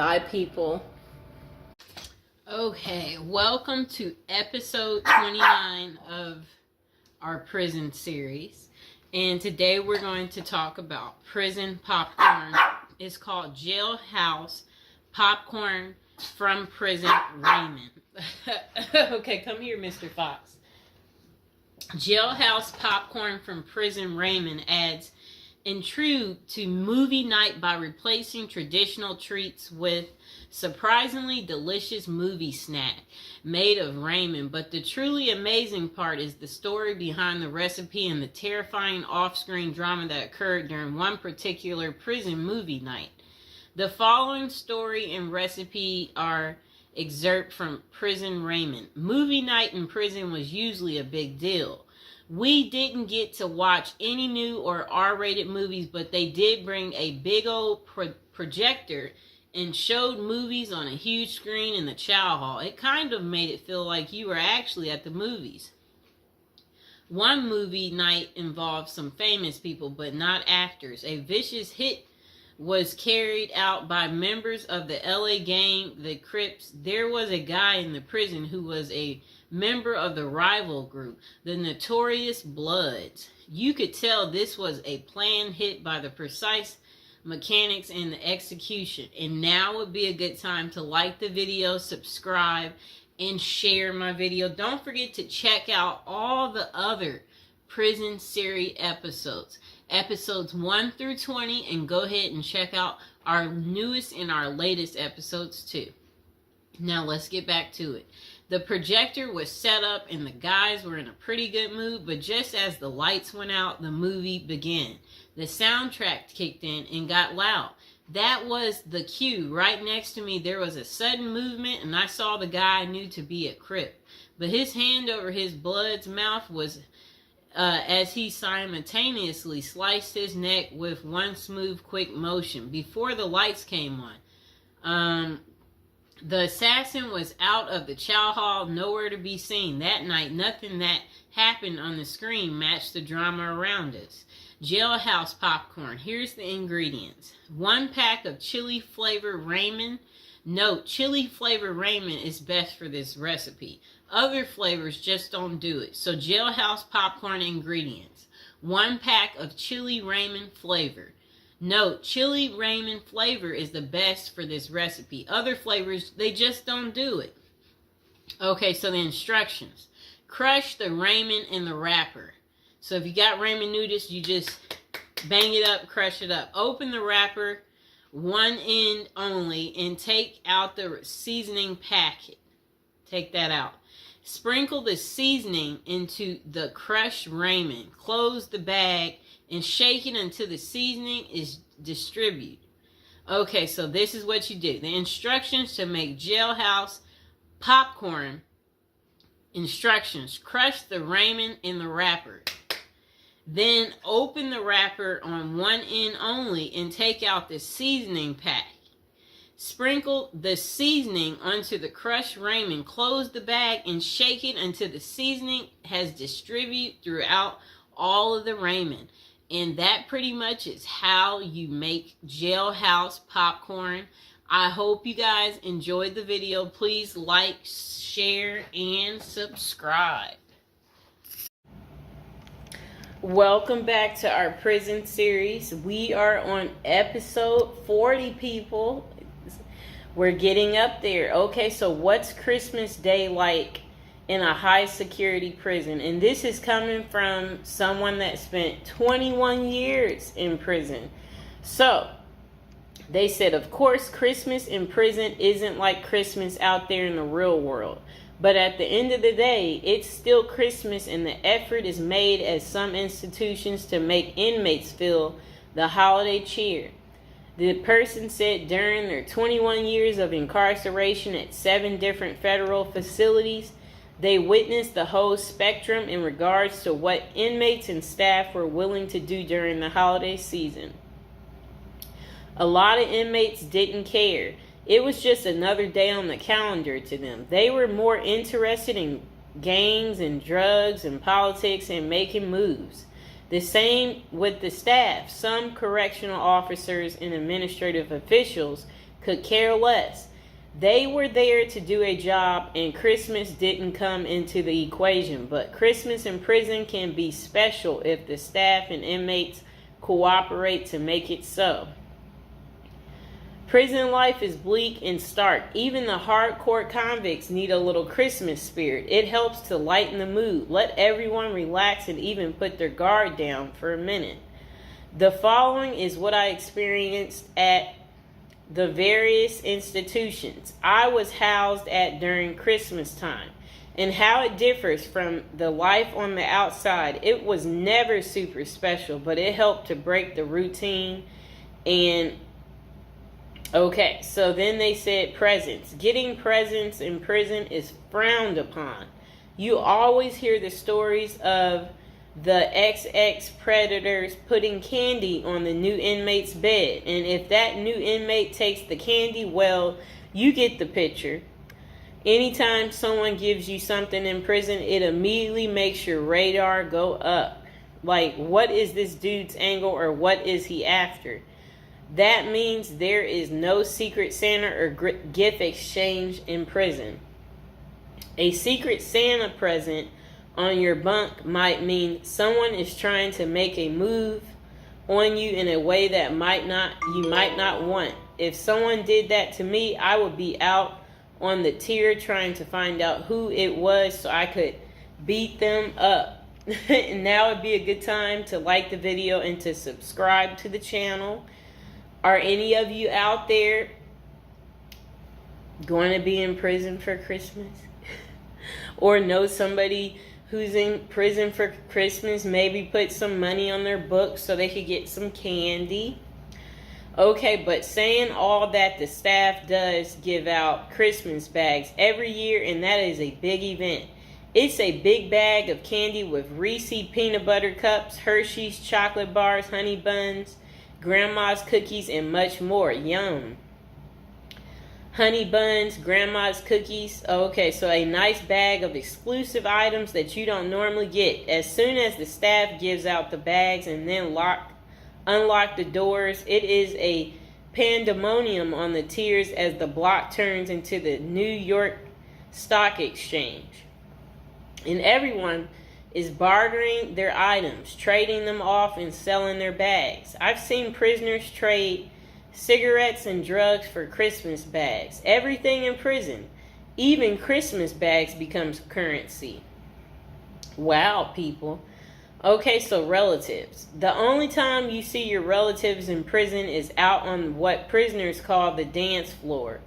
Bye, people. Okay, welcome to episode 29 of our prison series. And today we're going to talk about prison popcorn. It's called Jailhouse Popcorn from Prison Raymond. Okay, come here, Mr. Fox. Jailhouse Popcorn from Prison Raymond adds intrigue to movie night by replacing traditional treats with surprisingly delicious movie snack made of Raymond. But the truly amazing part is the story behind the recipe and the terrifying off-screen drama that occurred during one particular prison movie night. The following story and recipe are excerpt from Prison Raymond. Movie night in prison was usually a big deal. We didn't get to watch any new or R-rated movies, but they did bring a big old projector and showed movies on a huge screen in the chow hall. It kind of made it feel like you were actually at the movies. One movie night involved some famous people, but not actors. A vicious hit was carried out by members of the LA gang, the Crips. There was a guy in the prison who was a member of the rival group, the Notorious Bloods. You could tell this was a planned hit by the precise mechanics and the execution. And now would be a good time to like the video, subscribe, and share my video. Don't forget to check out all the other prison series episodes 1 through 20, and go ahead and check out our newest and our latest episodes too. Now let's get back to it. The projector was set up and the guys were in a pretty good mood, but just as the lights went out, the movie began. The soundtrack kicked in and got loud. That was the cue. Right next to me there was a sudden movement, and I saw the guy I knew to be a Crip, but his hand over his blood's mouth was as he simultaneously sliced his neck with one smooth, quick motion. Before the lights came on, the assassin was out of the chow hall, nowhere to be seen. That night, nothing that happened on the screen matched the drama around us. Jailhouse popcorn. Here's the ingredients. 1 pack of chili flavor Raymond. Note, chili flavor Raymond is best for this recipe. Other flavors just don't do it. So Jailhouse popcorn ingredients. 1 pack of chili Raymond flavor. Note, chili Raymond flavor is the best for this recipe. Other flavors, they just don't do it. Okay, so the instructions. Crush the Raymond in the wrapper. So if you got Raymond noodles, you just bang it up, crush it up. Open the wrapper, one end only, and take out the seasoning packet. Take that out. Sprinkle the seasoning into the crushed Raymond. Close the bag and shake it until the seasoning is distributed. Okay, so this is what you do. The instructions to make Jailhouse popcorn. Instructions. Crush the Raymond in the wrapper. Then open the wrapper on one end only and take out the seasoning pack. Sprinkle the seasoning onto the crushed Raymond. Close the bag and shake it until the seasoning has distributed throughout all of the Raymond. And that pretty much is how you make Jailhouse popcorn. I hope you guys enjoyed the video. Please like, share, and subscribe. Welcome back to our prison series. We are on episode 40, people. We're getting up there. Okay, so what's Christmas Day like in a high security prison? And this is coming from someone that spent 21 years in prison. So they said, of course, Christmas in prison isn't like Christmas out there in the real world. But at the end of the day, it's still Christmas, and the effort is made at some institutions to make inmates feel the holiday cheer. The person said during their 21 years of incarceration at 7 different federal facilities, they witnessed the whole spectrum in regards to what inmates and staff were willing to do during the holiday season. A lot of inmates didn't care. It was just another day on the calendar to them. They were more interested in gangs and drugs and politics and making moves. The same with the staff. Some correctional officers and administrative officials could care less. They were there to do a job, and Christmas didn't come into the equation. But Christmas in prison can be special if the staff and inmates cooperate to make it so. Prison life is bleak and stark. Even the hardcore convicts need a little Christmas spirit. It helps to lighten the mood, let everyone relax, and even put their guard down for a minute. The following is what I experienced at the various institutions I was housed at during Christmas time, and how it differs from the life on the outside. It was never super special, but it helped to break the routine. And okay, so then they said presents. Getting presents in prison is frowned upon. You always hear the stories of the XX predators putting candy on the new inmate's bed. And if that new inmate takes the candy, well, you get the picture. Anytime someone gives you something in prison, it immediately makes your radar go up. Like, what is this dude's angle, or what is he after? That means there is no secret Santa or gift exchange in prison. A secret Santa present on your bunk might mean someone is trying to make a move on you in a way that you might not want. If someone did that to me, I would be out on the tier trying to find out who it was so I could beat them up. And now would be a good time to like the video and to subscribe to the channel. Are any of you out there going to be in prison for Christmas? Or know somebody who's in prison for Christmas? Maybe put some money on their books so they could get some candy. Okay, but saying all that, the staff does give out Christmas bags every year, and that is a big event. It's a big bag of candy with Reese's peanut butter cups, Hershey's chocolate bars, honey buns, grandma's cookies, and much more. Yum. Honey buns, grandma's cookies. Okay, so a nice bag of exclusive items that you don't normally get. As soon as the staff gives out the bags and then unlock the doors, it is a pandemonium on the tiers as the block turns into the New York Stock Exchange. And everyone is bartering their items, trading them off and selling their bags. I've seen prisoners trade cigarettes and drugs for Christmas bags. Everything in prison, even Christmas bags, becomes currency. Wow, people. Okay, so relatives. The only time you see your relatives in prison is out on what prisoners call the dance floor,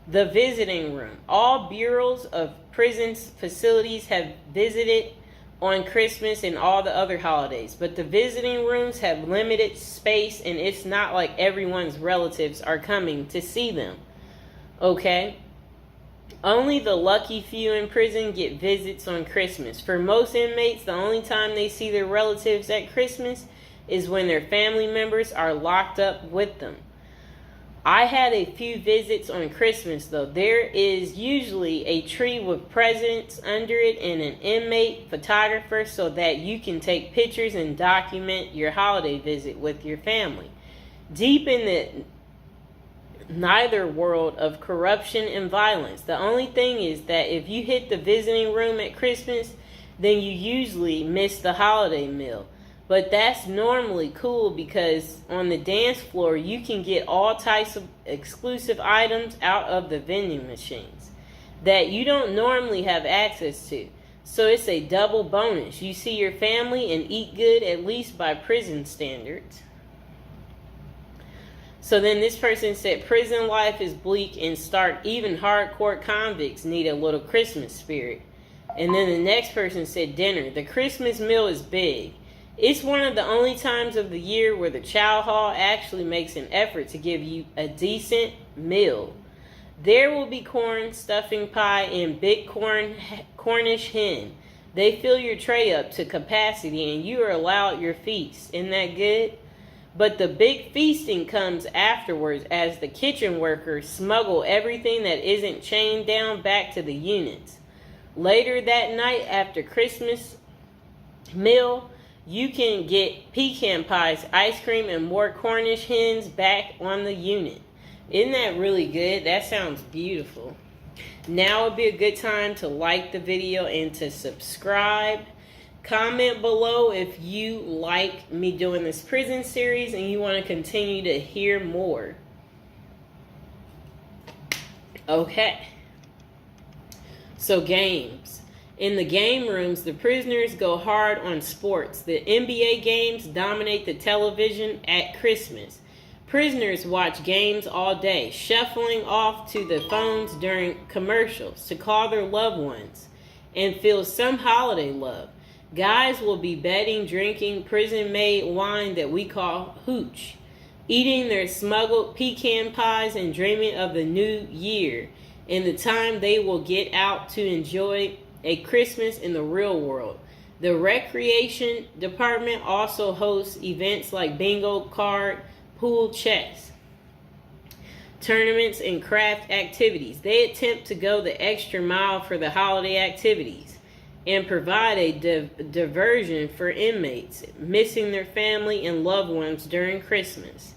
the visiting room. All bureaus of prison facilities have visited on Christmas and all the other holidays, but the visiting rooms have limited space, and it's not like everyone's relatives are coming to see them. Okay? Only the lucky few in prison get visits on Christmas. For most inmates, the only time they see their relatives at Christmas is when their family members are locked up with them. I had a few visits on Christmas, though. There is usually a tree with presents under it and an inmate photographer so that you can take pictures and document your holiday visit with your family. Deep in the neither world of corruption and violence, the only thing is that if you hit the visiting room at Christmas, then you usually miss the holiday meal. But that's normally cool because on the dance floor, you can get all types of exclusive items out of the vending machines that you don't normally have access to. So it's a double bonus. You see your family and eat good, at least by prison standards. So then this person said, prison life is bleak and stark. Even hardcore convicts need a little Christmas spirit. And then the next person said, dinner. The Christmas meal is big. It's one of the only times of the year where the chow hall actually makes an effort to give you a decent meal. There will be corn, stuffing pie, and big Cornish hen. They fill your tray up to capacity and you are allowed your feast. Isn't that good? But the big feasting comes afterwards as the kitchen workers smuggle everything that isn't chained down back to the units. Later that night after Christmas meal, you can get pecan pies, ice cream, and more Cornish hens back on the unit. Isn't that really good? That sounds beautiful. Now would be a good time to like the video and to subscribe. Comment below if you like me doing this prison series and you want to continue to hear more. Okay. So games. In the game rooms, the prisoners go hard on sports. The NBA games dominate the television at Christmas. Prisoners watch games all day, shuffling off to the phones during commercials to call their loved ones and feel some holiday love. Guys will be betting, drinking prison-made wine that we call hooch, eating their smuggled pecan pies and dreaming of the new year and the time they will get out to enjoy a Christmas in the real world. The recreation department also hosts events like bingo card, pool, chess, tournaments, and craft activities. They attempt to go the extra mile for the holiday activities and provide a diversion for inmates missing their family and loved ones during Christmas.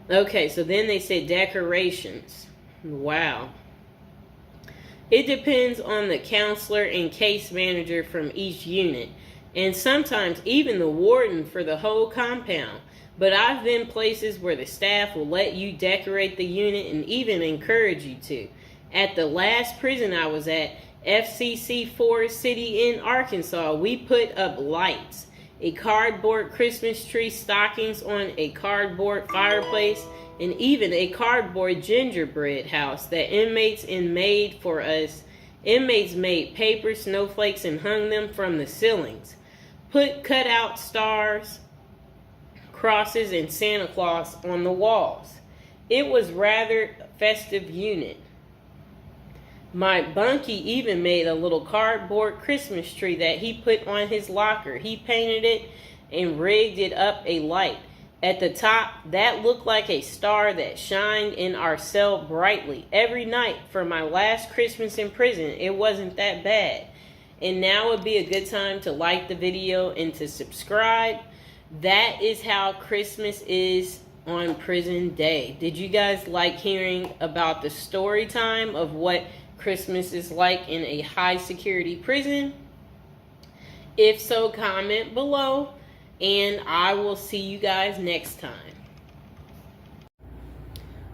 Okay, so then they say decorations. Wow. It depends on the counselor and case manager from each unit, and sometimes even the warden for the whole compound. But I've been places where the staff will let you decorate the unit and even encourage you to. At the last prison I was at, FCC Forest City in Arkansas, we put up lights, a cardboard Christmas tree, stockings on a cardboard fireplace, and even a cardboard gingerbread house that inmates made for us. Inmates made paper snowflakes and hung them from the ceilings. Put cutout stars, crosses, and Santa Claus on the walls. It was rather festive unit. My bunkie even made a little cardboard Christmas tree that he put on his locker. He painted it and rigged it up a light. At the top, that looked like a star that shined in our cell brightly. Every night for my last Christmas in prison, it wasn't that bad. And now would be a good time to like the video and to subscribe. That is how Christmas is on prison day. Did you guys like hearing about the story time of what Christmas is like in a high security prison? If so, comment below. And I will see you guys next time.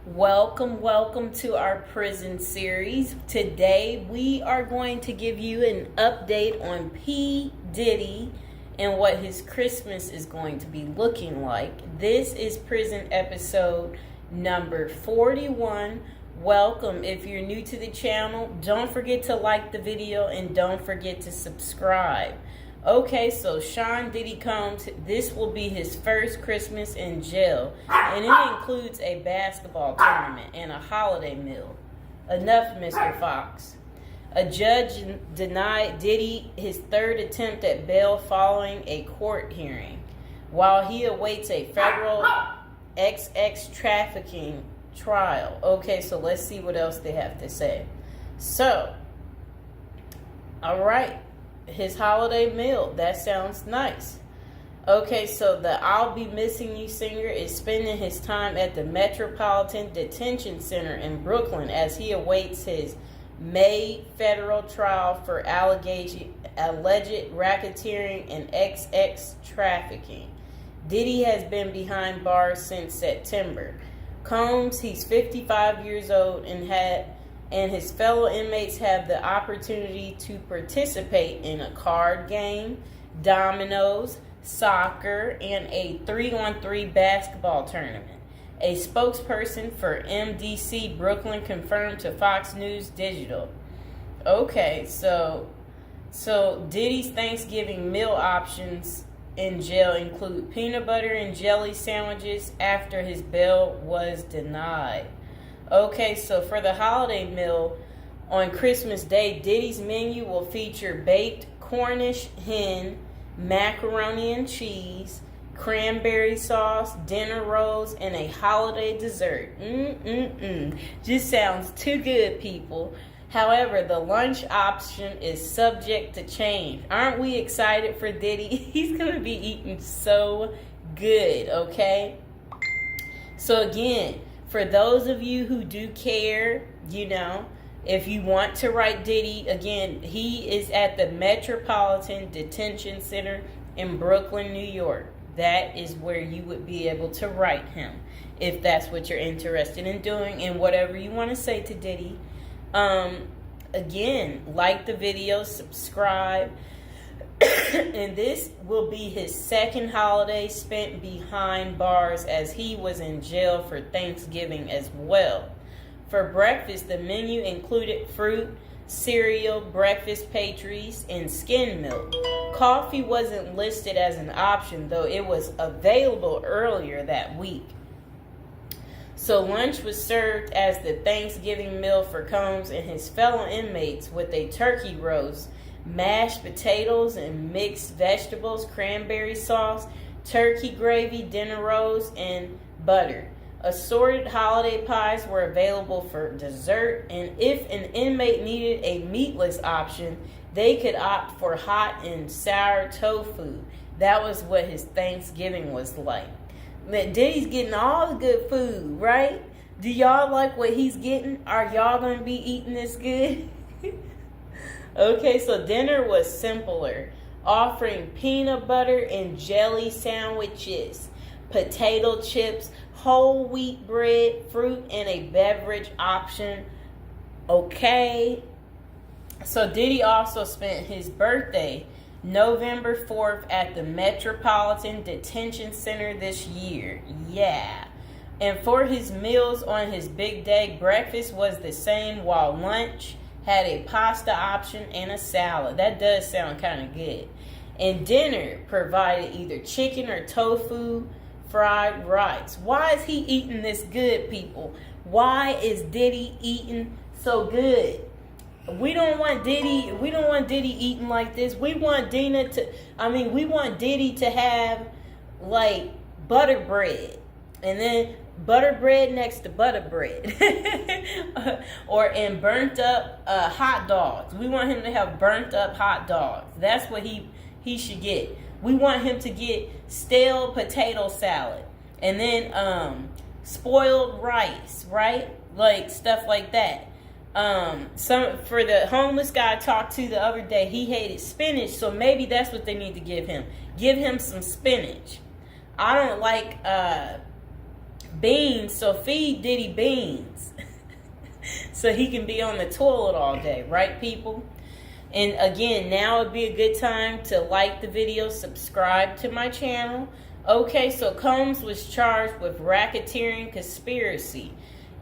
Welcome to our prison series. Today we are going to give you an update on P. Diddy and what his Christmas is going to be looking like. This is prison episode number 41. Welcome. If you're new to the channel, don't forget to like the video and don't forget to subscribe. Okay, so Sean Diddy Combs, this will be his first Christmas in jail, and it includes a basketball tournament and a holiday meal. Enough, Mr. Fox. A judge denied Diddy his third attempt at bail following a court hearing, while he awaits a federal XX trafficking trial. Okay, so let's see what else they have to say. So, all right. His holiday meal, that sounds nice. Okay, so the I'll Be Missing You singer is spending his time at the Metropolitan Detention Center in Brooklyn as he awaits his May federal trial for alleged racketeering and XX trafficking. Diddy has been behind bars since September. Combs, he's 55 years old and his fellow inmates have the opportunity to participate in a card game, dominoes, soccer, and a 3-on-3 basketball tournament. A spokesperson for MDC Brooklyn confirmed to Fox News Digital. Okay, so Diddy's Thanksgiving meal options in jail include peanut butter and jelly sandwiches after his bail was denied. Okay, so for the holiday meal on Christmas Day, Diddy's menu will feature baked Cornish hen, macaroni and cheese, cranberry sauce, dinner rolls, and a holiday dessert. Just sounds too good, people. However, the lunch option is subject to change. Aren't we excited for Diddy? He's going to be eating so good, okay? So again, For those of you who do care, you know, if you want to write Diddy, again, he is at the Metropolitan Detention Center in Brooklyn, New York. That is where you would be able to write him if that's what you're interested in doing, and whatever you want to say to Diddy. Again, like the video, subscribe. And this will be his second holiday spent behind bars, as he was in jail for Thanksgiving as well. For breakfast, the menu included fruit, cereal, breakfast pastries, and skim milk. Coffee wasn't listed as an option, though it was available earlier that week. So lunch was served as the Thanksgiving meal for Combs and his fellow inmates, with a turkey roast, mashed potatoes and mixed vegetables, cranberry sauce, turkey gravy, dinner rolls, and butter. Assorted holiday pies were available for dessert, and if an inmate needed a meatless option, they could opt for hot and sour tofu. That was what his Thanksgiving was like. Diddy's getting all the good food, right? Do y'all like what he's getting? Are y'all going to be eating this good? Okay, so dinner was simpler, offering peanut butter and jelly sandwiches, potato chips, whole wheat bread, fruit, and a beverage option. Okay. So Diddy also spent his birthday, November 4th, at the Metropolitan Detention Center this year. Yeah. And for his meals on his big day, breakfast was the same, while lunch had a pasta option and a salad. That does sound kind of good. And dinner provided either chicken or tofu, fried rice. Why is he eating this good, people? Why is Diddy eating so good? We don't want Diddy eating like this. We want we want Diddy to have like butter bread, and then butter bread next to butter bread. and burnt up hot dogs. We want him to have burnt up hot dogs. That's what he should get. We want him to get stale potato salad, and then spoiled rice, right? Like stuff like that. For the homeless guy I talked to the other day, he hated spinach, so maybe that's what they need to give him. Give him some spinach. I don't like beans, so feed Diddy beans. So he can be on the toilet all day, right, people? And again, now would be a good time to like the video, subscribe to my channel. Okay, so Combs was charged with racketeering, conspiracy,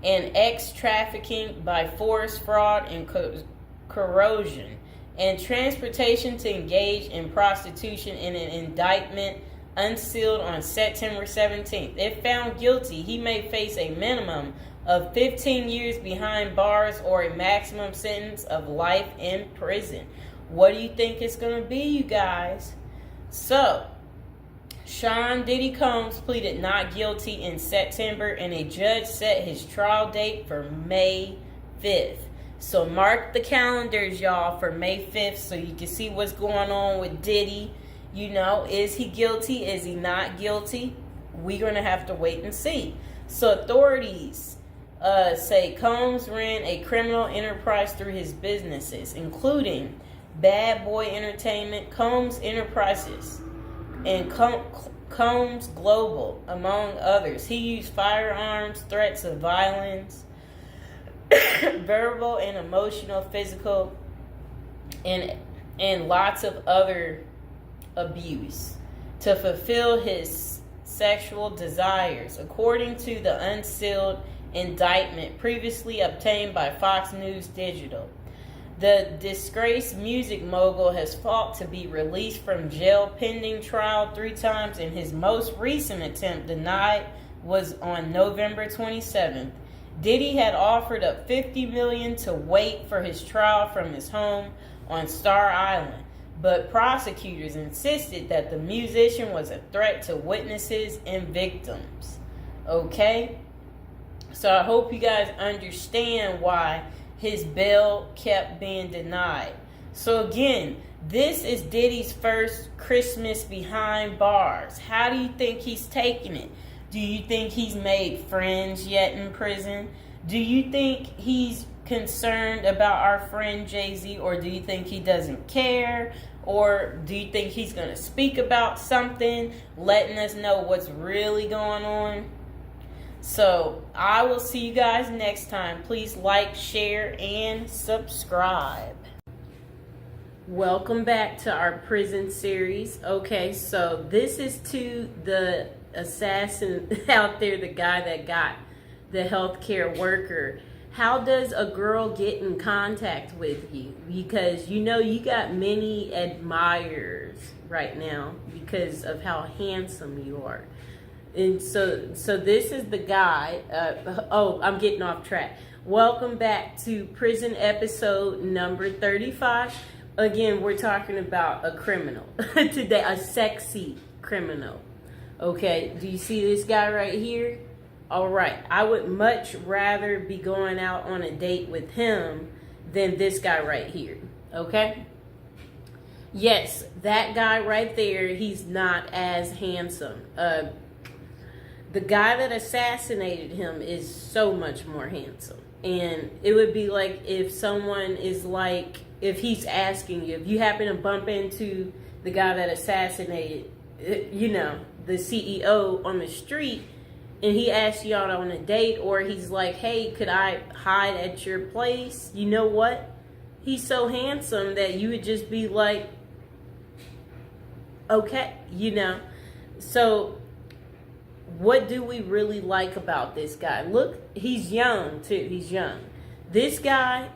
and trafficking by force, fraud, and corrosion, and transportation to engage in prostitution in an indictment unsealed on September 17th. If found guilty, he may face a minimum of 15 years behind bars or a maximum sentence of life in prison. What do you think it's going to be, you guys? So, Sean Diddy Combs pleaded not guilty in September, and a judge set his trial date for May 5th. So mark the calendars, y'all, for May 5th so you can see what's going on with Diddy. You know, is he guilty? Is he not guilty? We're going to have to wait and see. So authorities say Combs ran a criminal enterprise through his businesses, including Bad Boy Entertainment, Combs Enterprises, and Combs Global, among others. He used firearms, threats of violence, verbal and emotional, physical, and lots of other abuse to fulfill his sexual desires, according to the unsealed indictment previously obtained by Fox News Digital. The disgraced music mogul has fought to be released from jail pending trial 3 times, and his most recent attempt, denied, was on November 27th. Diddy had offered up $50 million to wait for his trial from his home on Star Island, but prosecutors insisted that the musician was a threat to witnesses and victims. Okay? So I hope you guys understand why his bail kept being denied. So again, this is Diddy's first Christmas behind bars. How do you think he's taking it? Do you think he's made friends yet in prison? Do you think he's concerned about our friend Jay-Z, or do you think he doesn't care? Or do you think he's going to speak about something, letting us know what's really going on? So, I will see you guys next time. Please like, share, and subscribe. Welcome back to our prison series. Okay, so this is to the assassin out there, the guy that got the healthcare worker. How does a girl get in contact with you? Because you know you got many admirers right now because of how handsome you are. And so this is the guy. I'm getting off track. Welcome back to prison episode number 35. Again, we're talking about a criminal today, a sexy criminal. Okay, do you see this guy right here? All right, I would much rather be going out on a date with him than this guy right here. Okay? Yes, that guy right there, he's not as handsome. The guy that assassinated him is so much more handsome. And it would be like if someone is like, if he's asking you, if you happen to bump into the guy that assassinated, the CEO on the street, and he asks you out on a date, or he's like, hey, could I hide at your place? You know what? He's so handsome that you would just be like, okay, So, what do we really like about this guy? Look, he's young, too. He's young. This guy,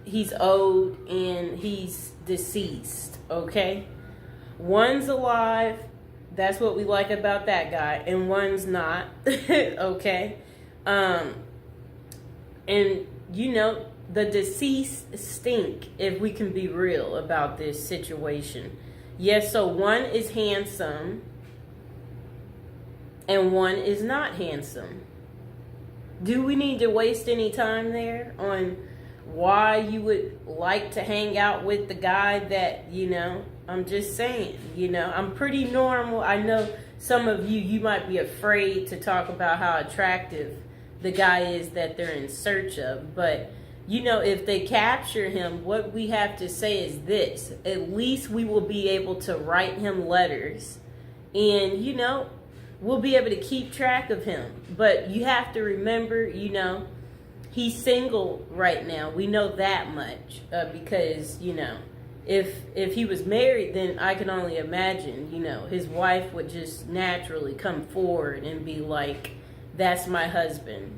he's old, and he's deceased, okay? One's alive. That's what we like about that guy, and one's not. Okay, and the deceased stink, if we can be real about this situation. Yes, so one is handsome and one is not handsome. Do we need to waste any time there on why you would like to hang out with the guy that, I'm just saying, I'm pretty normal. I know some of you might be afraid to talk about how attractive the guy is that they're in search of. But, if they capture him, what we have to say is this. At least we will be able to write him letters. And, we'll be able to keep track of him. But you have to remember, he's single right now. We know that much because, if he was married, then I can only imagine, his wife would just naturally come forward and be like, that's my husband,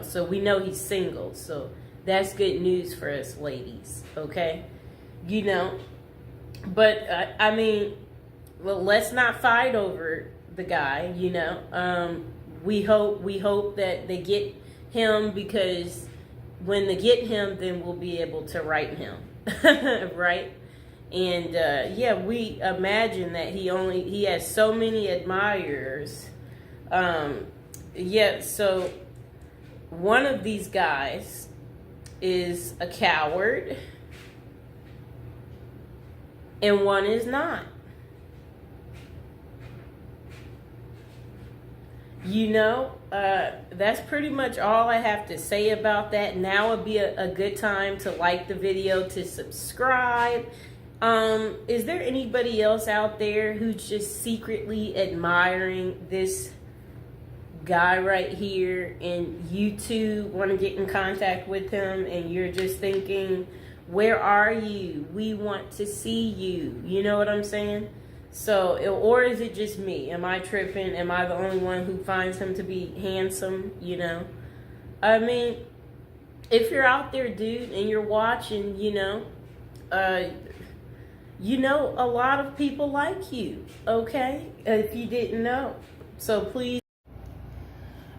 So we know he's single. So that's good news for us ladies, okay? But, well, let's not fight over the guy, We hope that they get him, because when they get him, then we'll be able to write him, right? And we imagine that he has so many admirers. So one of these guys is a coward and one is not. That's pretty much all I have to say about that. Now would be a good time to like the video, to subscribe. Is there anybody else out there who's just secretly admiring this guy right here, and you too want to get in contact with him, and you're just thinking, where are you? We want to see you. You know what I'm saying? So, or is it just me? Am I tripping? Am I the only one who finds him to be handsome? If you're out there, dude, and you're watching, a lot of people like you, okay? If you didn't know. So please.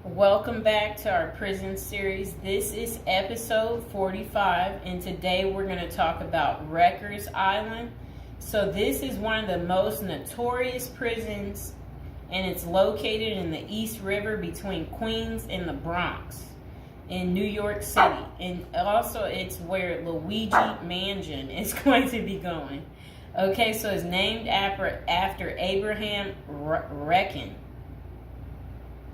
Welcome back to our prison series. This is episode 45, and today we're going to talk about Rikers Island. So this is one of the most notorious prisons, and it's located in the East River between Queens and the Bronx in New York City. And also it's where Luigi Mansion is going to be going. Okay, so it's named after Abraham Lincoln.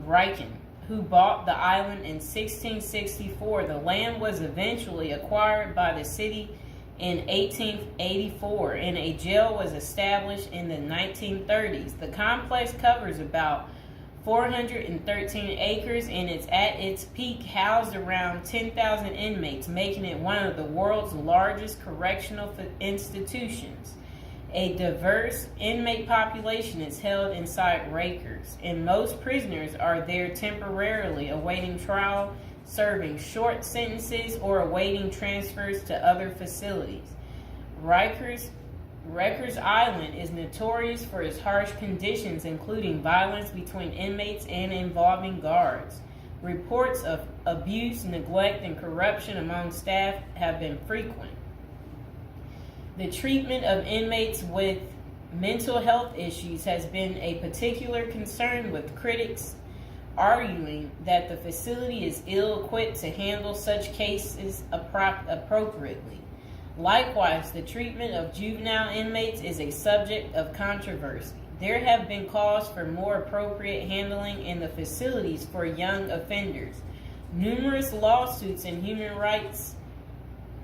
Riken, who bought the island in 1664. The land was eventually acquired by the city in 1884, and a jail was established in the 1930s. The complex covers about 413 acres and it's at its peak housed around 10,000 inmates, making it one of the world's largest correctional institutions. A diverse inmate population is held inside Rikers, and most prisoners are there temporarily awaiting trial, serving short sentences, or awaiting transfers to other facilities. Rikers Island is notorious for its harsh conditions, including violence between inmates and involving guards. Reports of abuse, neglect, and corruption among staff have been frequent. The treatment of inmates with mental health issues has been a particular concern, with critics arguing that the facility is ill-equipped to handle such cases appropriately. Likewise, the treatment of juvenile inmates is a subject of controversy. There have been calls for more appropriate handling in the facilities for young offenders. Numerous lawsuits and human rights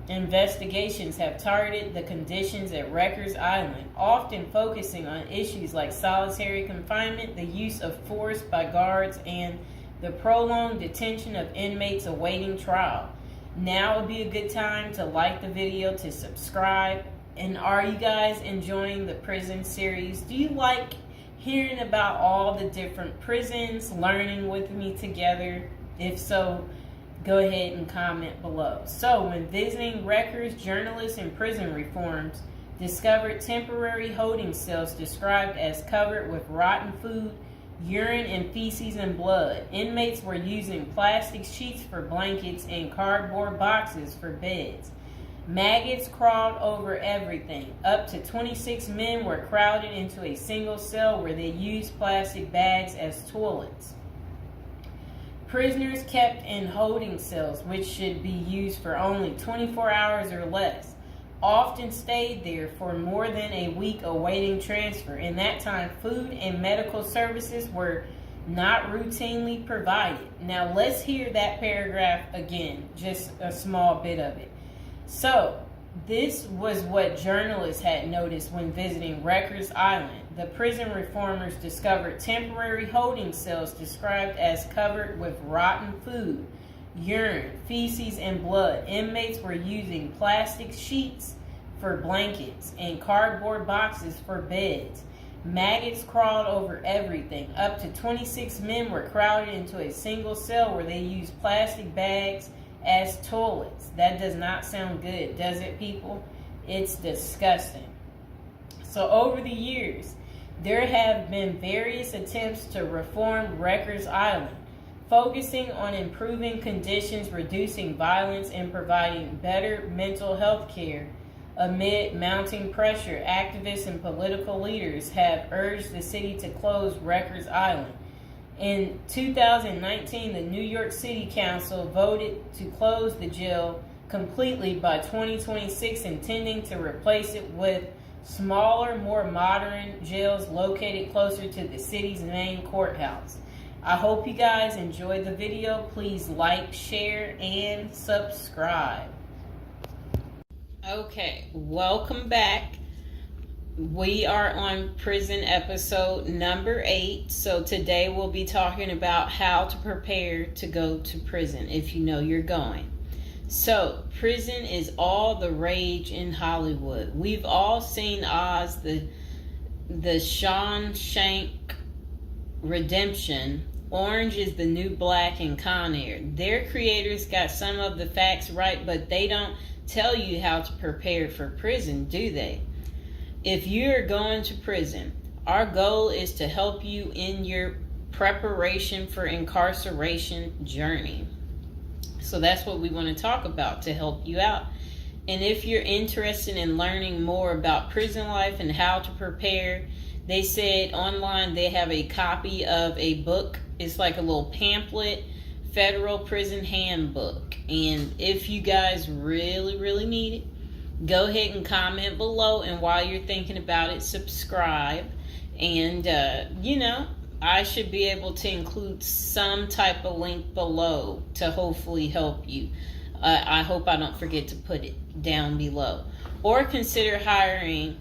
investigations have targeted the conditions at Rikers Island, often focusing on issues like solitary confinement, the use of force by guards, and the prolonged detention of inmates awaiting trial. Now would be a good time to like the video, to subscribe. And are you guys enjoying the prison series? Do you like hearing about all the different prisons, learning with me together? If so, go ahead and comment below. So, when visiting Rikers, journalists and prison reforms discovered temporary holding cells described as covered with rotten food, urine, and feces and blood. Inmates were using plastic sheets for blankets and cardboard boxes for beds. Maggots crawled over everything. Up to 26 men were crowded into a single cell where they used plastic bags as toilets. Prisoners kept in holding cells, which should be used for only 24 hours or less, often stayed there for more than a week awaiting transfer. In that time, food and medical services were not routinely provided. Now let's hear that paragraph again, just a small bit of it. So, this was what journalists had noticed when visiting Rikers Island. The prison reformers discovered temporary holding cells described as covered with rotten food, urine, feces, and blood. Inmates were using plastic sheets for blankets and cardboard boxes for beds. Maggots crawled over everything. Up to 26 men were crowded into a single cell where they used plastic bags as toilets. That does not sound good, does it, people? It's disgusting. So over the years, there have been various attempts to reform Rikers Island, focusing on improving conditions, reducing violence, and providing better mental health care. Amid mounting pressure, activists and political leaders have urged the city to close Rikers Island. In 2019, the New York City Council voted to close the jail completely by 2026, intending to replace it with smaller, more modern jails located closer to the city's main courthouse. I hope you guys enjoyed the video. Please like, share, and subscribe. Okay, welcome back. We are on prison episode number 8. So today we'll be talking about how to prepare to go to prison if you know you're going. So prison is all the rage in Hollywood. We've all seen Oz, the Shawshank Redemption. Orange is the New Black, and Con Air. Their creators got some of the facts right, but they don't tell you how to prepare for prison, do they? If you're going to prison, our goal is to help you in your preparation for incarceration journey. So that's what we want to talk about, to help you out. And if you're interested in learning more about prison life and how to prepare, they said online they have a copy of a book. It's like a little pamphlet, Federal Prison Handbook. And if you guys really need it, go ahead and comment below. And while you're thinking about it, subscribe. And, I should be able to include some type of link below to hopefully help you. I hope I don't forget to put it down below. Or consider hiring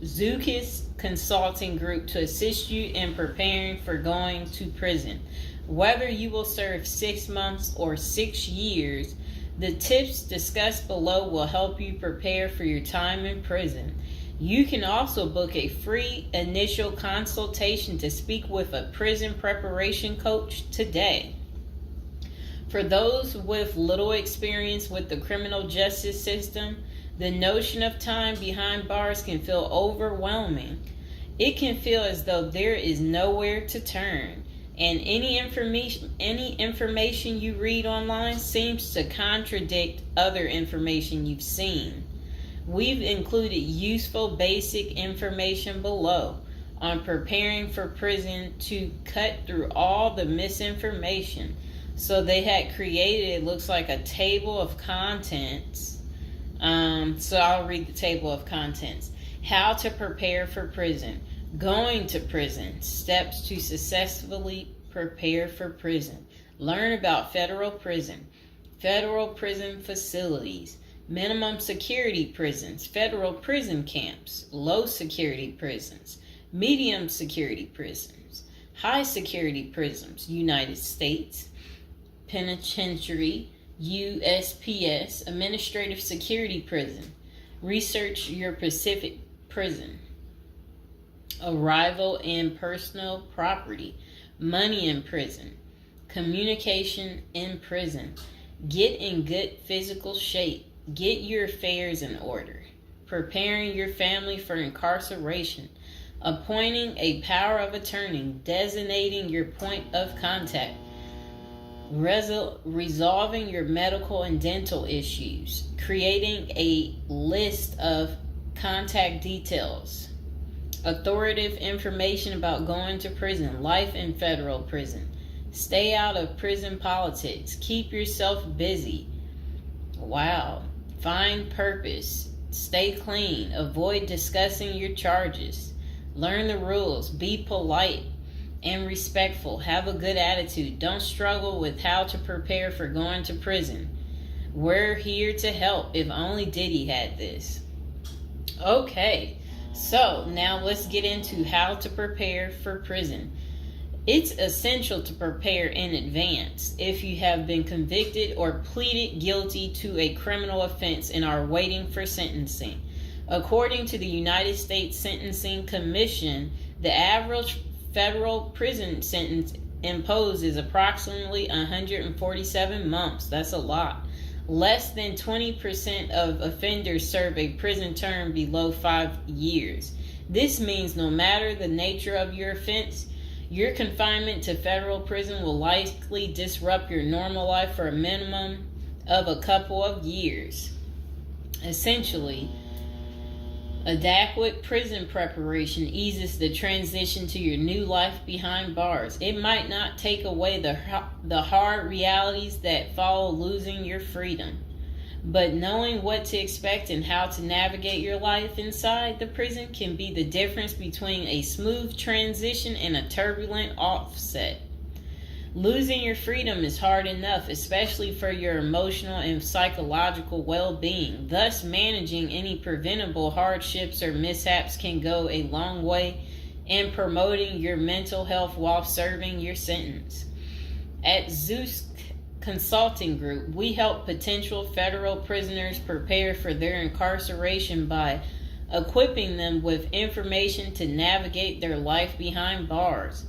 Zukis Consulting Group to assist you in preparing for going to prison. Whether you will serve 6 months or 6 years, the tips discussed below will help you prepare for your time in prison. You can also book a free initial consultation to speak with a prison preparation coach today. For those with little experience with the criminal justice system, the notion of time behind bars can feel overwhelming. It can feel as though there is nowhere to turn, and any information you read online seems to contradict other information you've seen. We've included useful basic information below on preparing for prison to cut through all the misinformation. So they had created, it looks like a table of contents. So I'll read the table of contents. How to prepare for prison. Going to prison. Steps to successfully prepare for prison. Learn about federal prison. Federal prison facilities. Minimum security prisons. Federal prison camps. Low security prisons. Medium security prisons. High security prisons. United States Penitentiary. USPS, Administrative Security Prison. Research your Pacific Prison. Arrival and personal property. Money in prison. Communication in prison. Get in good physical shape. Get your affairs in order. Preparing your family for incarceration. Appointing a power of attorney. Designating your point of contact. Resolving your medical and dental issues, creating a list of contact details, authoritative information about going to prison, life in federal prison, stay out of prison politics, keep yourself busy, find purpose, stay clean, avoid discussing your charges, learn the rules, be polite and respectful. Have a good attitude. Don't struggle with how to prepare for going to prison. We're here to help. If only Diddy had this. Okay, so now let's get into how to prepare for prison. It's essential to prepare in advance if you have been convicted or pleaded guilty to a criminal offense and are waiting for sentencing. According to the United States Sentencing Commission, the average federal prison sentence imposed is approximately 147 months. That's a lot. Less than 20% of offenders serve a prison term below 5 years. This means no matter the nature of your offense, your confinement to federal prison will likely disrupt your normal life for a minimum of a couple of years. Essentially, adequate prison preparation eases the transition to your new life behind bars. It might not take away the hard realities that follow losing your freedom, but knowing what to expect and how to navigate your life inside the prison can be the difference between a smooth transition and a turbulent offset. Losing your freedom is hard enough, especially for your emotional and psychological well-being. Thus, managing any preventable hardships or mishaps can go a long way in promoting your mental health while serving your sentence. At Zeus Consulting Group, we help potential federal prisoners prepare for their incarceration by equipping them with information to navigate their life behind bars.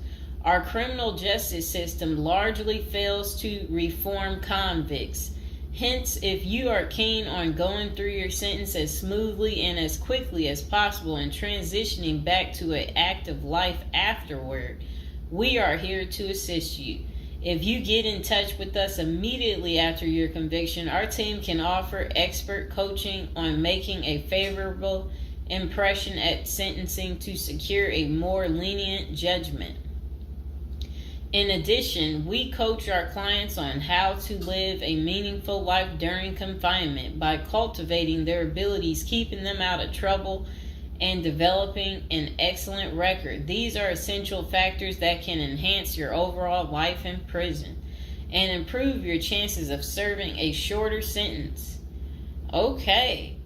Our criminal justice system largely fails to reform convicts. Hence, if you are keen on going through your sentence as smoothly and as quickly as possible and transitioning back to an active life afterward, we are here to assist you. If you get in touch with us immediately after your conviction, our team can offer expert coaching on making a favorable impression at sentencing to secure a more lenient judgment. In addition, we coach our clients on how to live a meaningful life during confinement by cultivating their abilities, keeping them out of trouble, and developing an excellent record. These are essential factors that can enhance your overall life in prison and improve your chances of serving a shorter sentence. Okay,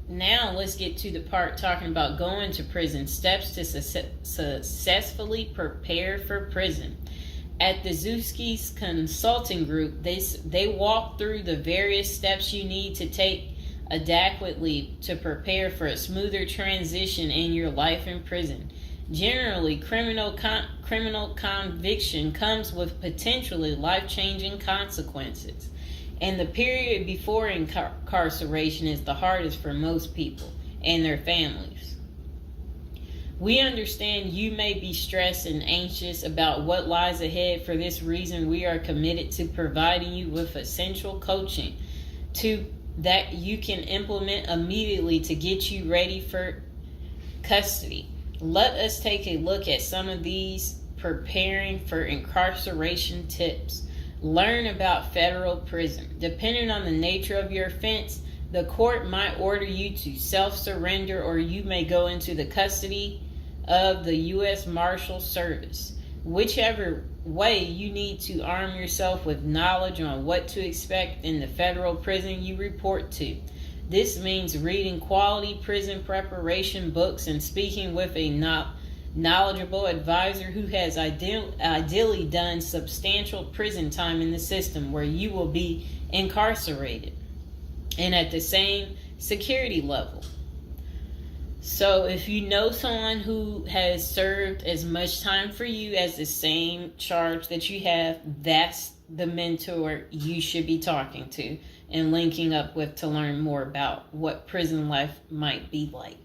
now let's get to the part talking about going to prison, steps to successfully prepare for prison. At the Zuski's Consulting Group, they walk through the various steps you need to take adequately to prepare for a smoother transition in your life in prison. Generally, criminal conviction comes with potentially life-changing consequences, and the period before incarceration is the hardest for most people and their families. We understand you may be stressed and anxious about what lies ahead. For this reason, we are committed to providing you with essential coaching that you can implement immediately to get you ready for custody. Let us take a look at some of these preparing for incarceration tips. Learn about federal prison. Depending on the nature of your offense, the court might order you to self-surrender, or you may go into the custody of the U.S. Marshal Service. Whichever way, you need to arm yourself with knowledge on what to expect in the federal prison you report to. This means reading quality prison preparation books and speaking with a knowledgeable advisor who has ideally done substantial prison time in the system where you will be incarcerated and at the same security level. So if you know someone who has served as much time for you as the same charge that you have, that's the mentor you should be talking to and linking up with to learn more about what prison life might be like.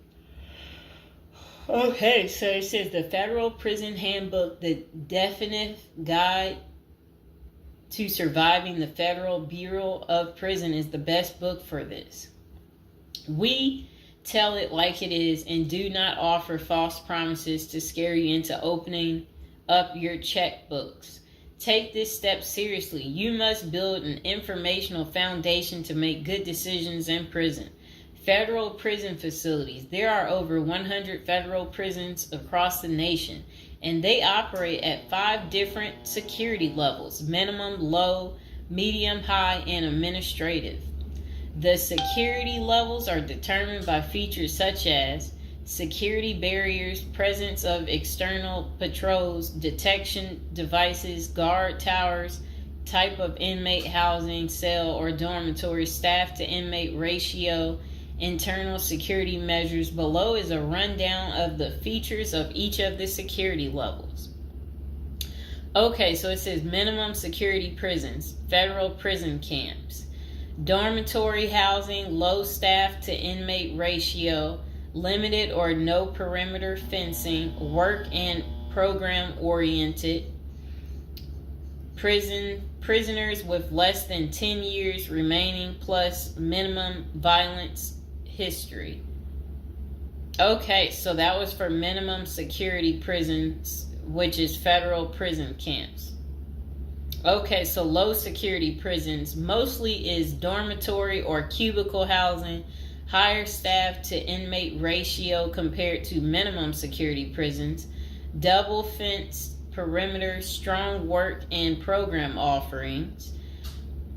Okay, so it says the Federal Prison Handbook, the definitive guide to surviving the Federal Bureau of Prison, is the best book for this. We tell it like it is and do not offer false promises to scare you into opening up your checkbooks. Take this step seriously. You must build an informational foundation to make good decisions in prison. Federal prison facilities. There are over 100 federal prisons across the nation, and they operate at 5 different security levels: minimum, low, medium, high, and administrative. The security levels are determined by features such as security barriers, presence of external patrols, detection devices, guard towers, type of inmate housing, cell or dormitory, staff to inmate ratio, internal security measures. Below is a rundown of the features of each of the security levels. Okay, so it says minimum security prisons, federal prison camps. Dormitory housing, low staff to inmate ratio, limited or no perimeter fencing, work and program oriented. Prisoners with less than 10 years remaining plus minimum violence history. Okay, so that was for minimum security prisons, which is federal prison camps. Okay, so low security prisons mostly is dormitory or cubicle housing, higher staff to inmate ratio compared to minimum security prisons, double fence perimeter, strong work and program offerings.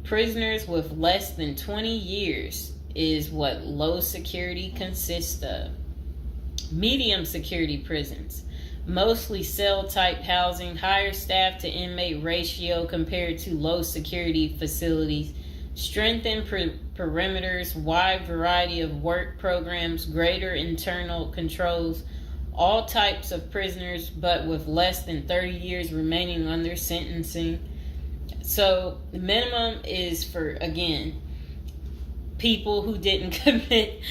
Prisoners with less than 20 years is what low security consists of. Medium security prisons, mostly cell type housing, higher staff to inmate ratio compared to low security facilities, strengthened perimeters, wide variety of work programs, greater internal controls, all types of prisoners but with less than 30 years remaining on their sentencing. So the minimum is for, again, people who didn't commit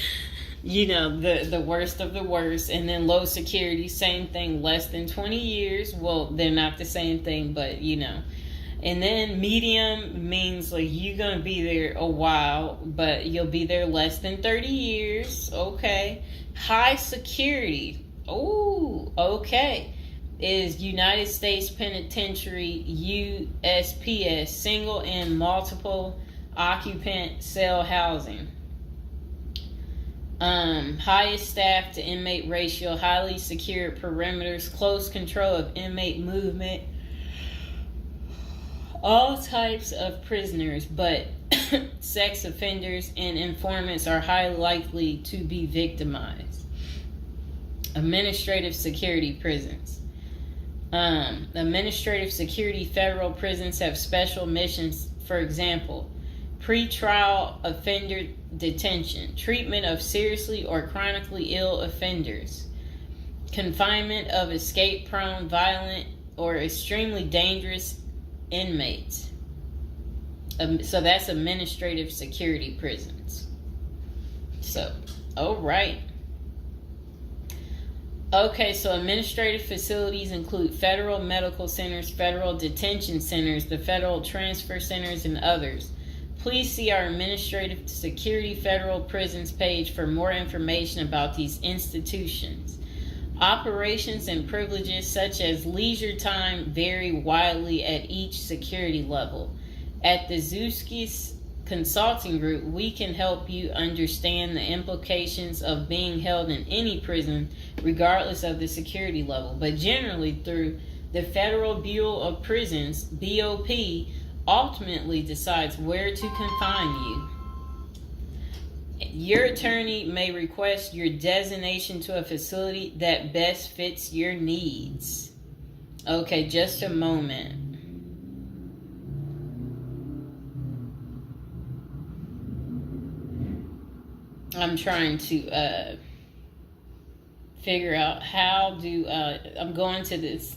the worst of the worst. And then low security, same thing, less than 20 years. Well, they're not the same thing, but And then medium means like you're going to be there a while, but you'll be there less than 30 years. Okay. High security. Oh, okay. Is United States Penitentiary, USPS, single and multiple occupant cell housing. Highest staff to inmate ratio, highly secured perimeters, close control of inmate movement, all types of prisoners, but sex offenders and informants are highly likely to be victimized. Administrative security prisons. Administrative security federal prisons have special missions. For example, pre-trial offender detention, treatment of seriously or chronically ill offenders, confinement of escape-prone, violent, or extremely dangerous inmates. So that's administrative security prisons. So, all right. Okay, so administrative facilities include federal medical centers, federal detention centers, the federal transfer centers, and others. Please see our Administrative Security Federal Prisons page for more information about these institutions. Operations and privileges such as leisure time vary widely at each security level. At the Zuski Consulting Group, we can help you understand the implications of being held in any prison, regardless of the security level. But generally, through the Federal Bureau of Prisons, BOP, ultimately decides where to confine you. Your attorney may request your designation to a facility that best fits your needs. Okay, just a moment. I'm trying to figure out how do I'm going to this.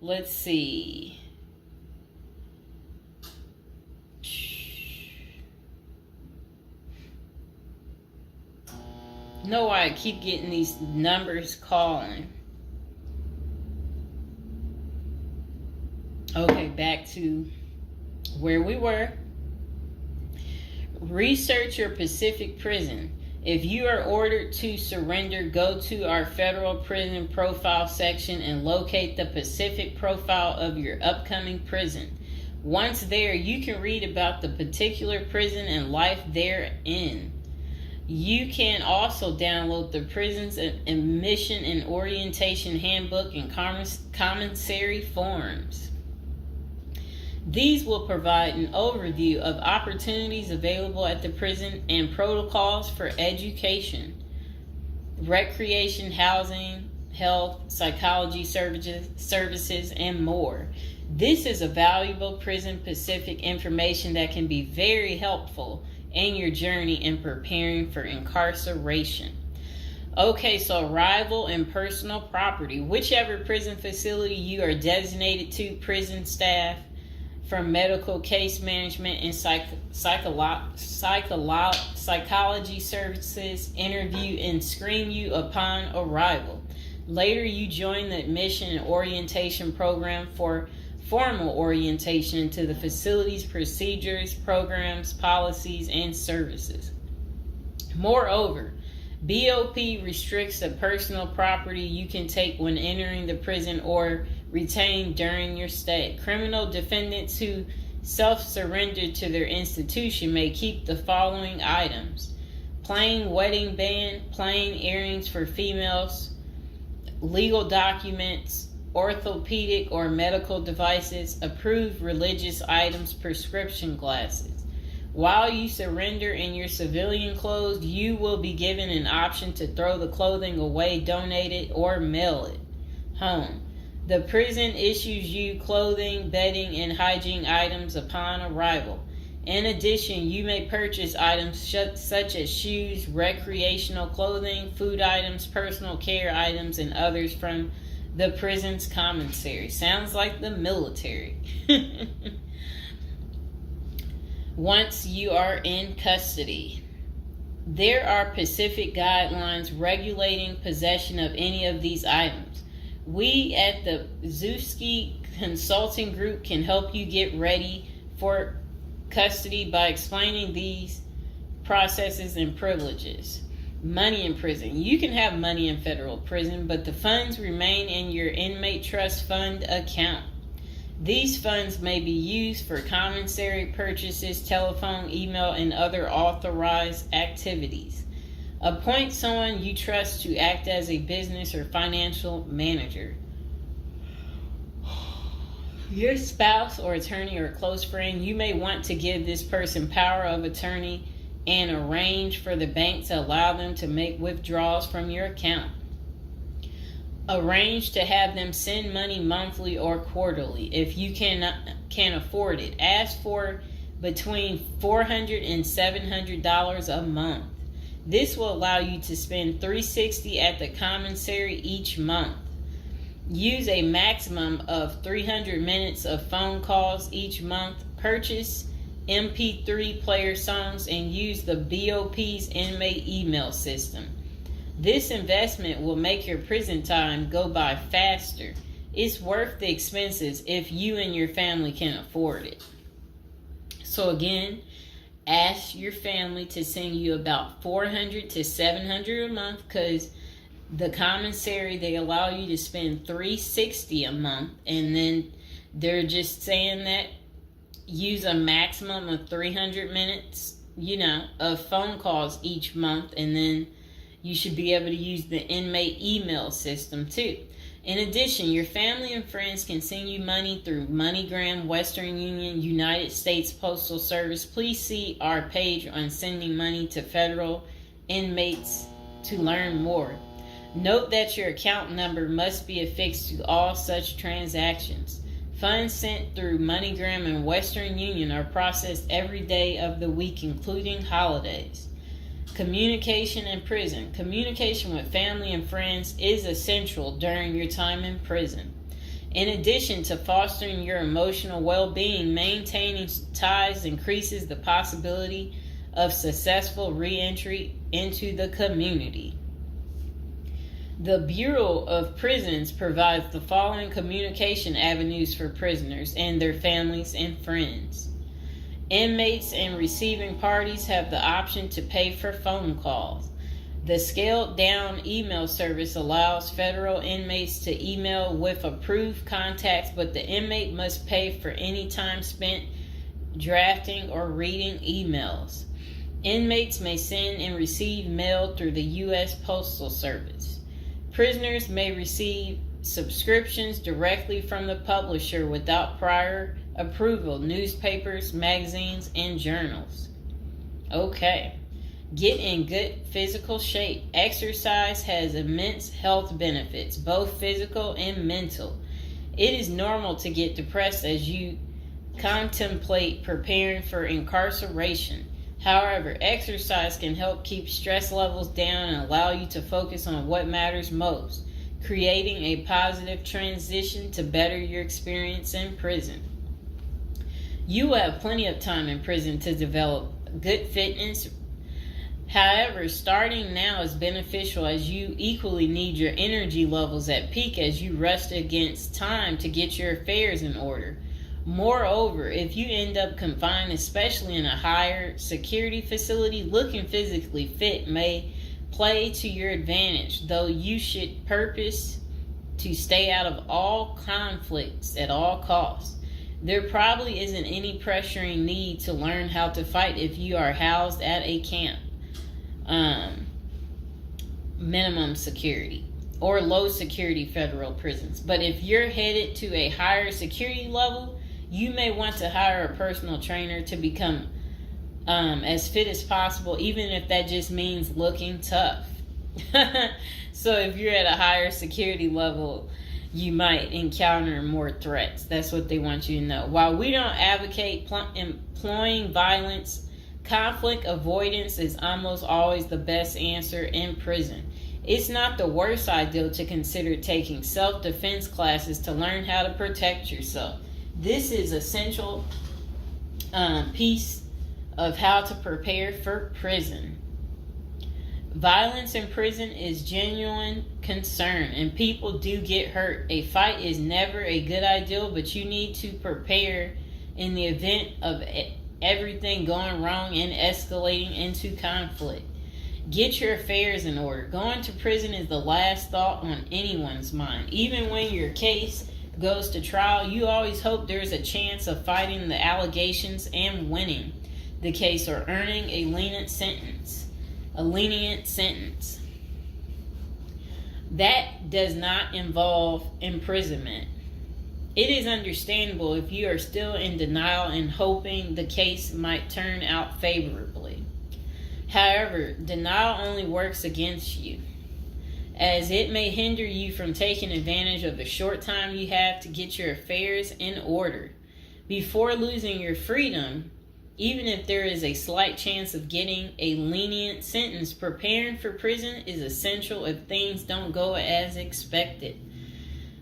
Let's see. Know why I keep getting these numbers calling. Okay, back to where we were. Research your Pacific prison. If you are ordered to surrender, go to our federal prison profile section and locate the Pacific profile of your upcoming prison. Once there, you can read about the particular prison and life therein. You can also download the prison's admission and orientation handbook and commissary forms. These will provide an overview of opportunities available at the prison and protocols for education, recreation, housing, health, psychology services, and more. This is a valuable Prison Pacific information that can be very helpful in your journey in preparing for incarceration. Okay, so arrival and personal property. Whichever prison facility you are designated to, prison staff from medical case management and psychology services interview and screen you upon arrival. Later, you join the admission and orientation program for formal orientation into the facility's procedures, programs, policies, and services. Moreover, BOP restricts the personal property you can take when entering the prison or retain during your stay. Criminal defendants who self-surrender to their institution may keep the following items: plain wedding band, plain earrings for females, legal documents, orthopedic or medical devices, approved religious items, prescription glasses. While you surrender in your civilian clothes, you will be given an option to throw the clothing away, donate it, or mail it home. The prison issues you clothing, bedding, and hygiene items upon arrival. In addition, you may purchase items such as shoes, recreational clothing, food items, personal care items, and others from the prison's commissary. Sounds like the military. Once you are in custody, there are Pacific guidelines regulating possession of any of these items. We at the Zuski Consulting Group can help you get ready for custody by explaining these processes and privileges. Money in prison. You can have money in federal prison, but the funds remain in your inmate trust fund account. These funds may be used for commissary purchases, telephone, email, and other authorized activities. Appoint someone you trust to act as a business or financial manager. Your spouse or attorney or close friend, you may want to give this person power of attorney and arrange for the bank to allow them to make withdrawals from your account. Arrange to have them send money monthly or quarterly if you can afford it. Ask for between $400 and $700 a month. This will allow you to spend $360 at the commissary each month. Use a maximum of 300 minutes of phone calls each month. Purchase MP3 player songs and use the BOP's inmate email system. This investment will make your prison time go by faster. It's worth the expenses if you and your family can afford it. So again, ask your family to send you about $400 to $700 a month, because the commissary, they allow you to spend $360 a month, and then they're just saying that use a maximum of 300 minutes, of phone calls each month, and then you should be able to use the inmate email system too. In addition, your family and friends can send you money through MoneyGram, Western Union, United States Postal Service. Please see our page on sending money to federal inmates to learn more. Note that your account number must be affixed to all such transactions. Funds sent through MoneyGram and Western Union are processed every day of the week, including holidays. Communication in prison. Communication with family and friends is essential during your time in prison. In addition to fostering your emotional well-being, maintaining ties increases the possibility of successful re-entry into the community. The Bureau of Prisons provides the following communication avenues for prisoners and their families and friends. Inmates and receiving parties have the option to pay for phone calls. The scaled-down email service allows federal inmates to email with approved contacts, but the inmate must pay for any time spent drafting or reading emails. Inmates may send and receive mail through the U.S. Postal Service. Prisoners may receive subscriptions directly from the publisher without prior approval, newspapers, magazines, and journals. Okay. Get in good physical shape. Exercise has immense health benefits, both physical and mental. It is normal to get depressed as you contemplate preparing for incarceration. However, exercise can help keep stress levels down and allow you to focus on what matters most, creating a positive transition to better your experience in prison. You will have plenty of time in prison to develop good fitness. However, starting now is beneficial as you equally need your energy levels at peak as you rush against time to get your affairs in order. Moreover, if you end up confined, especially in a higher security facility, looking physically fit may play to your advantage, though you should purpose to stay out of all conflicts at all costs. There probably isn't any pressuring need to learn how to fight if you are housed at a camp, minimum security, or low security federal prisons. But if you're headed to a higher security level, you may want to hire a personal trainer to become as fit as possible, even if that just means looking tough. So if you're at a higher security level, you might encounter more threats. That's what they want you to know. While we don't advocate employing violence, conflict avoidance is almost always the best answer in prison. It's not the worst idea to consider taking self-defense classes to learn how to protect yourself. This is essential piece of how to prepare for prison. Violence in prison is genuine concern, and people do get hurt. A fight is never a good idea, but you need to prepare in the event of everything going wrong and escalating into conflict. Get your affairs in order. Going to prison is the last thought on anyone's mind. Even when your case goes to trial, you always hope there's a chance of fighting the allegations and winning the case or earning a lenient sentence. a lenient sentence. That does not involve imprisonment. It is understandable if you are still in denial and hoping the case might turn out favorably. However, denial only works against you, as it may hinder you from taking advantage of the short time you have to get your affairs in order. Before losing your freedom, even if there is a slight chance of getting a lenient sentence, preparing for prison is essential if things don't go as expected.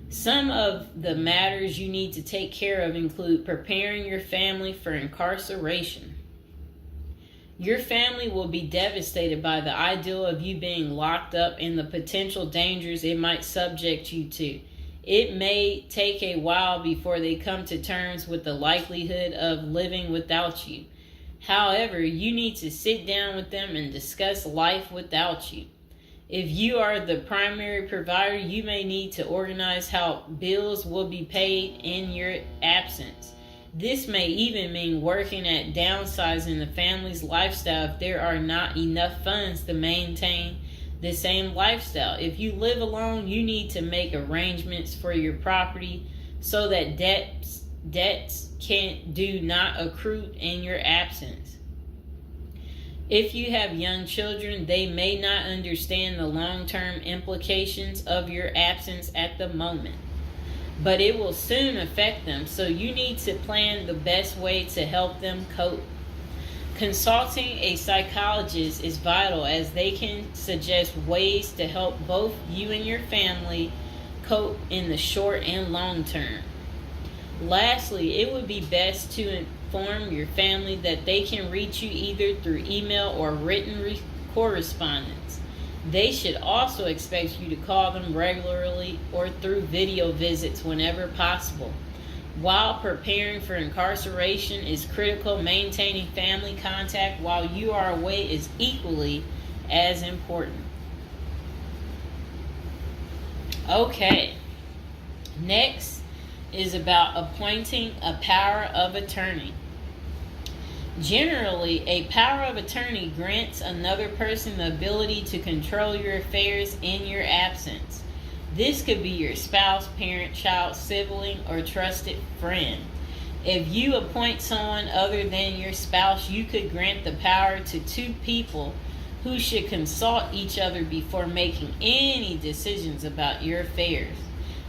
Some of the matters you need to take care of include preparing your family for incarceration. Your family will be devastated by the idea of you being locked up and the potential dangers it might subject you to. It may take a while before they come to terms with the likelihood of living without you. However, you need to sit down with them and discuss life without you. If you are the primary provider, you may need to organize how bills will be paid in your absence. This may even mean working at downsizing the family's lifestyle if there are not enough funds to maintain the same lifestyle. If you live alone, you need to make arrangements for your property so that debts do not accrue in your absence. If you have young children, they may not understand the long-term implications of your absence at the moment, but it will soon affect them, so you need to plan the best way to help them cope. Consulting a psychologist is vital, as they can suggest ways to help both you and your family cope in the short and long term. Lastly, it would be best to inform your family that they can reach you either through email or written correspondence. They should also expect you to call them regularly or through video visits whenever possible. While preparing for incarceration is critical, maintaining family contact while you are away is equally as important. Okay, next is about appointing a power of attorney. Generally, a power of attorney grants another person the ability to control your affairs in your absence. This could be your spouse, parent, child, sibling, or trusted friend. If you appoint someone other than your spouse, you could grant the power to two people who should consult each other before making any decisions about your affairs.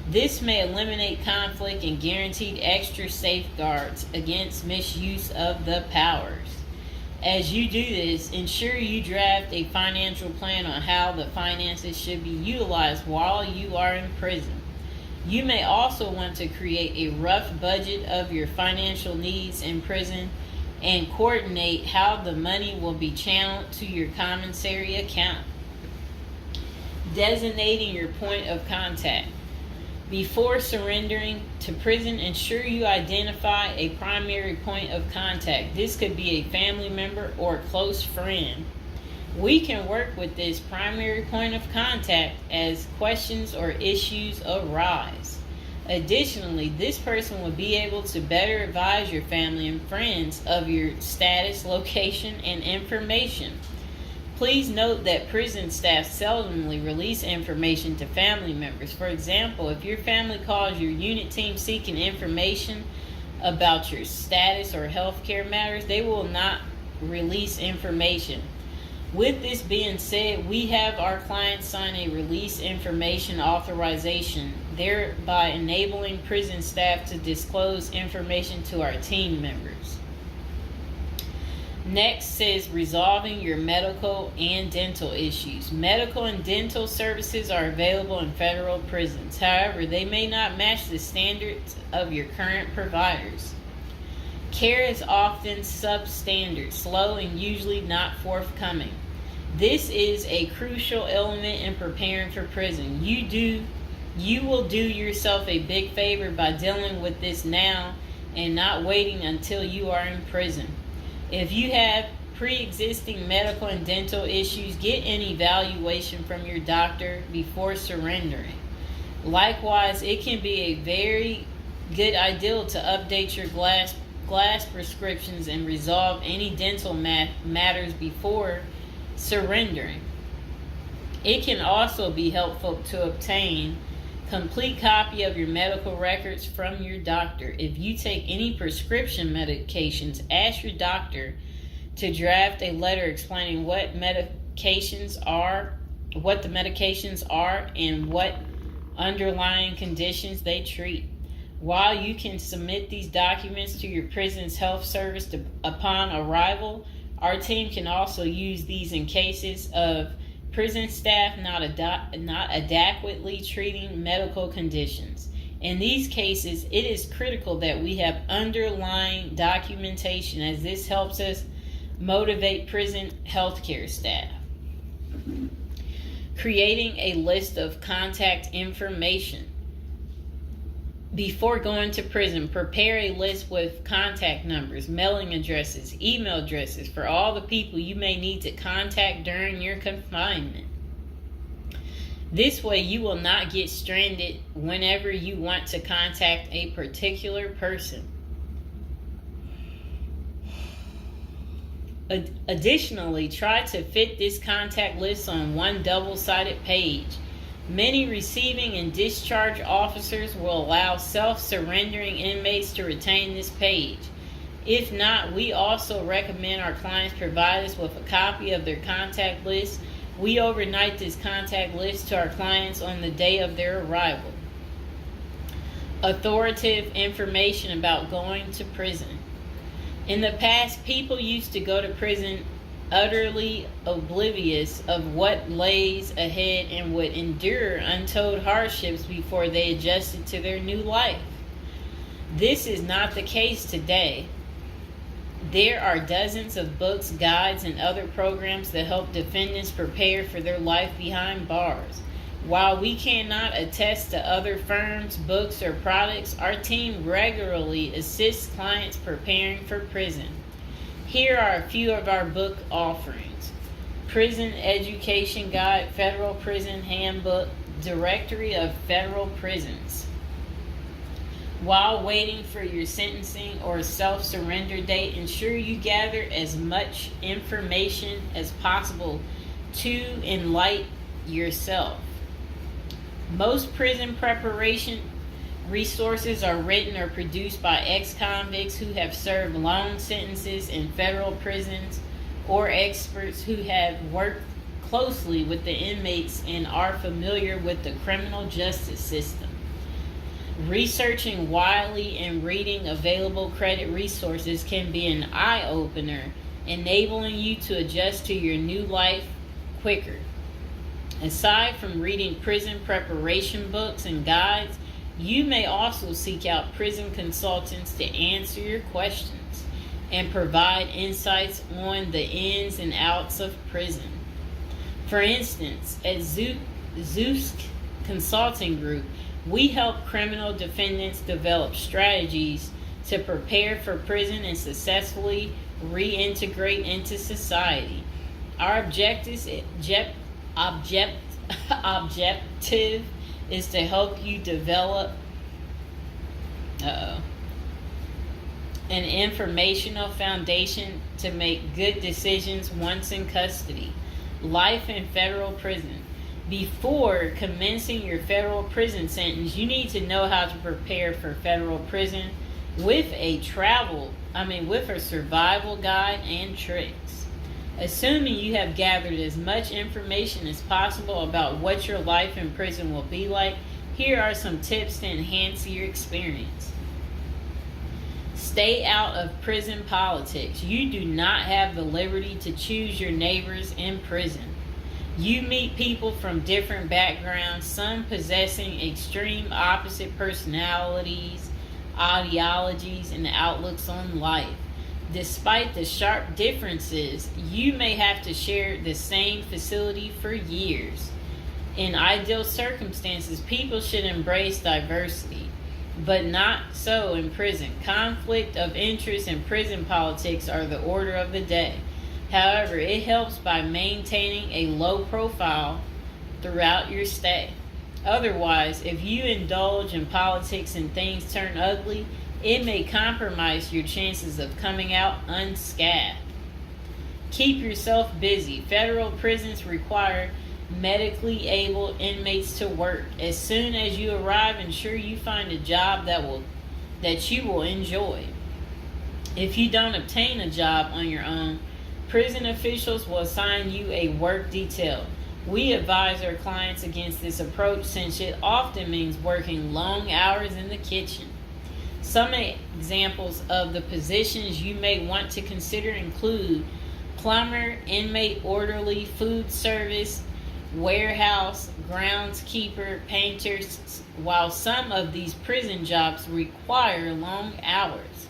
This may eliminate conflict and guarantee extra safeguards against misuse of the powers. As you do this, ensure you draft a financial plan on how the finances should be utilized while you are in prison. You may also want to create a rough budget of your financial needs in prison and coordinate how the money will be channeled to your commissary account. Designating your point of contact. Before surrendering to prison, ensure you identify a primary point of contact. This could be a family member or a close friend. We can work with this primary point of contact as questions or issues arise. Additionally, this person will be able to better advise your family and friends of your status, location, and information. Please note that prison staff seldomly release information to family members. For example, if your family calls your unit team seeking information about your status or healthcare matters, they will not release information. With this being said, we have our clients sign a release information authorization, thereby enabling prison staff to disclose information to our team members. Next says resolving your medical and dental issues. Medical and dental services are available in federal prisons. However, they may not match the standards of your current providers. Care is often substandard, slow, and usually not forthcoming. This is a crucial element in preparing for prison. You will do yourself a big favor by dealing with this now and not waiting until you are in prison. If you have pre-existing medical and dental issues, get an evaluation from your doctor before surrendering. Likewise, it can be a very good idea to update your glass prescriptions and resolve any dental matters before Surrendering. It can also be helpful to obtain complete copy of your medical records from your doctor. If you take any prescription medications, ask your doctor to draft a letter explaining what the medications are, and what underlying conditions they treat. While you can submit these documents to your prison's health service upon arrival, our team can also use these in cases of prison staff not adequately treating medical conditions. In these cases, it is critical that we have underlying documentation, as this helps us motivate prison healthcare staff. Creating a list of contact information. Before going to prison, prepare a list with contact numbers, mailing addresses, email addresses for all the people you may need to contact during your confinement. This way, you will not get stranded whenever you want to contact a particular person. Additionally, try to fit this contact list on one double-sided page. Many receiving and discharge officers will allow self-surrendering inmates to retain this page. If not, we also recommend our clients provide us with a copy of their contact list. We overnight this contact list to our clients on the day of their arrival. Authoritative information about going to prison. In the past, people used to go to prison utterly oblivious of what lays ahead and would endure untold hardships before they adjusted to their new life. This is not the case today. There are dozens of books, guides, and other programs that help defendants prepare for their life behind bars. While we cannot attest to other firms, books, or products, our team regularly assists clients preparing for prison. Here are a few of our book offerings: Prison Education Guide, Federal Prison Handbook, Directory of Federal Prisons. While waiting for your sentencing or self-surrender date, ensure you gather as much information as possible to enlighten yourself. Most prison preparation resources are written or produced by ex-convicts who have served long sentences in federal prisons, or experts who have worked closely with the inmates and are familiar with the criminal justice system. Researching widely and reading available credit resources can be an eye-opener, enabling you to adjust to your new life quicker. Aside from reading prison preparation books and guides, you may also seek out prison consultants to answer your questions and provide insights on the ins and outs of prison. For instance, at Zeus Consulting Group, we help criminal defendants develop strategies to prepare for prison and successfully reintegrate into society. Our objective is to help you develop an informational foundation to make good decisions once in custody. Life in federal prison. Before commencing your federal prison sentence, you need to know how to prepare for federal prison with a survival guide and tricks. Assuming you have gathered as much information as possible about what your life in prison will be like, here are some tips to enhance your experience. Stay out of prison politics. You do not have the liberty to choose your neighbors in prison. You meet people from different backgrounds, some possessing extreme opposite personalities, ideologies, and outlooks on life. Despite the sharp differences, you may have to share the same facility for years. In ideal circumstances, people should embrace diversity, but not so in prison. Conflict of interest and prison politics are the order of the day. However, it helps by maintaining a low profile throughout your stay. Otherwise, if you indulge in politics and things turn ugly, it may compromise your chances of coming out unscathed. Keep yourself busy. Federal prisons require medically able inmates to work. As soon as you arrive, ensure you find a job that you will enjoy. If you don't obtain a job on your own, prison officials will assign you a work detail. We advise our clients against this approach since it often means working long hours in the kitchen. Some examples of the positions you may want to consider include plumber, inmate orderly, food service, warehouse, groundskeeper, painters, while some of these prison jobs require long hours.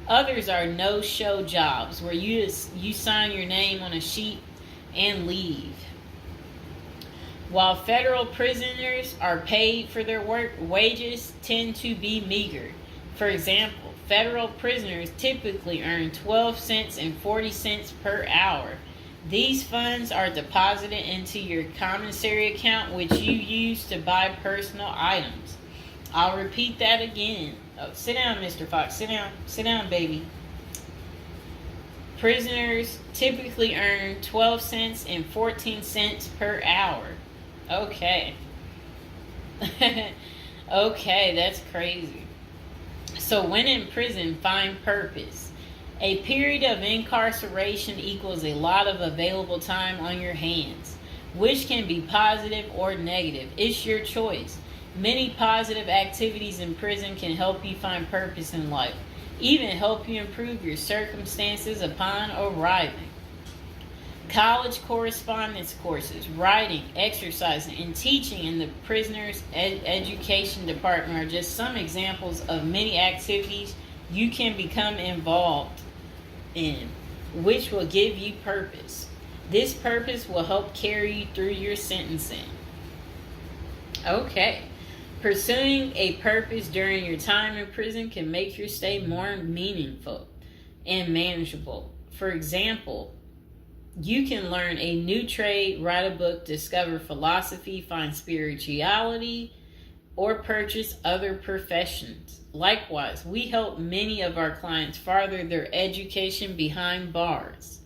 Others are no-show jobs where you sign your name on a sheet and leave. While federal prisoners are paid for their work, wages tend to be meager. For example, federal prisoners typically earn 12 cents and 40 cents per hour. These funds are deposited into your commissary account, which you use to buy personal items. I'll repeat that again. Oh, sit down, Mr. Fox. Sit down. Sit down, baby. Prisoners typically earn 12 cents and 14 cents per hour. Okay. Okay, that's crazy. So when in prison, find purpose. A period of incarceration equals a lot of available time on your hands, which can be positive or negative. It's your choice. Many positive activities in prison can help you find purpose in life, even help you improve your circumstances upon arriving. College correspondence courses, writing, exercising, and teaching in the prisoner's education department are just some examples of many activities you can become involved in, which will give you purpose. This purpose will help carry you through your sentencing. Okay. Pursuing a purpose during your time in prison can make your stay more meaningful and manageable. For example, you can learn a new trade, write a book, discover philosophy, find spirituality, or purchase other professions. Likewise, we help many of our clients further their education behind bars.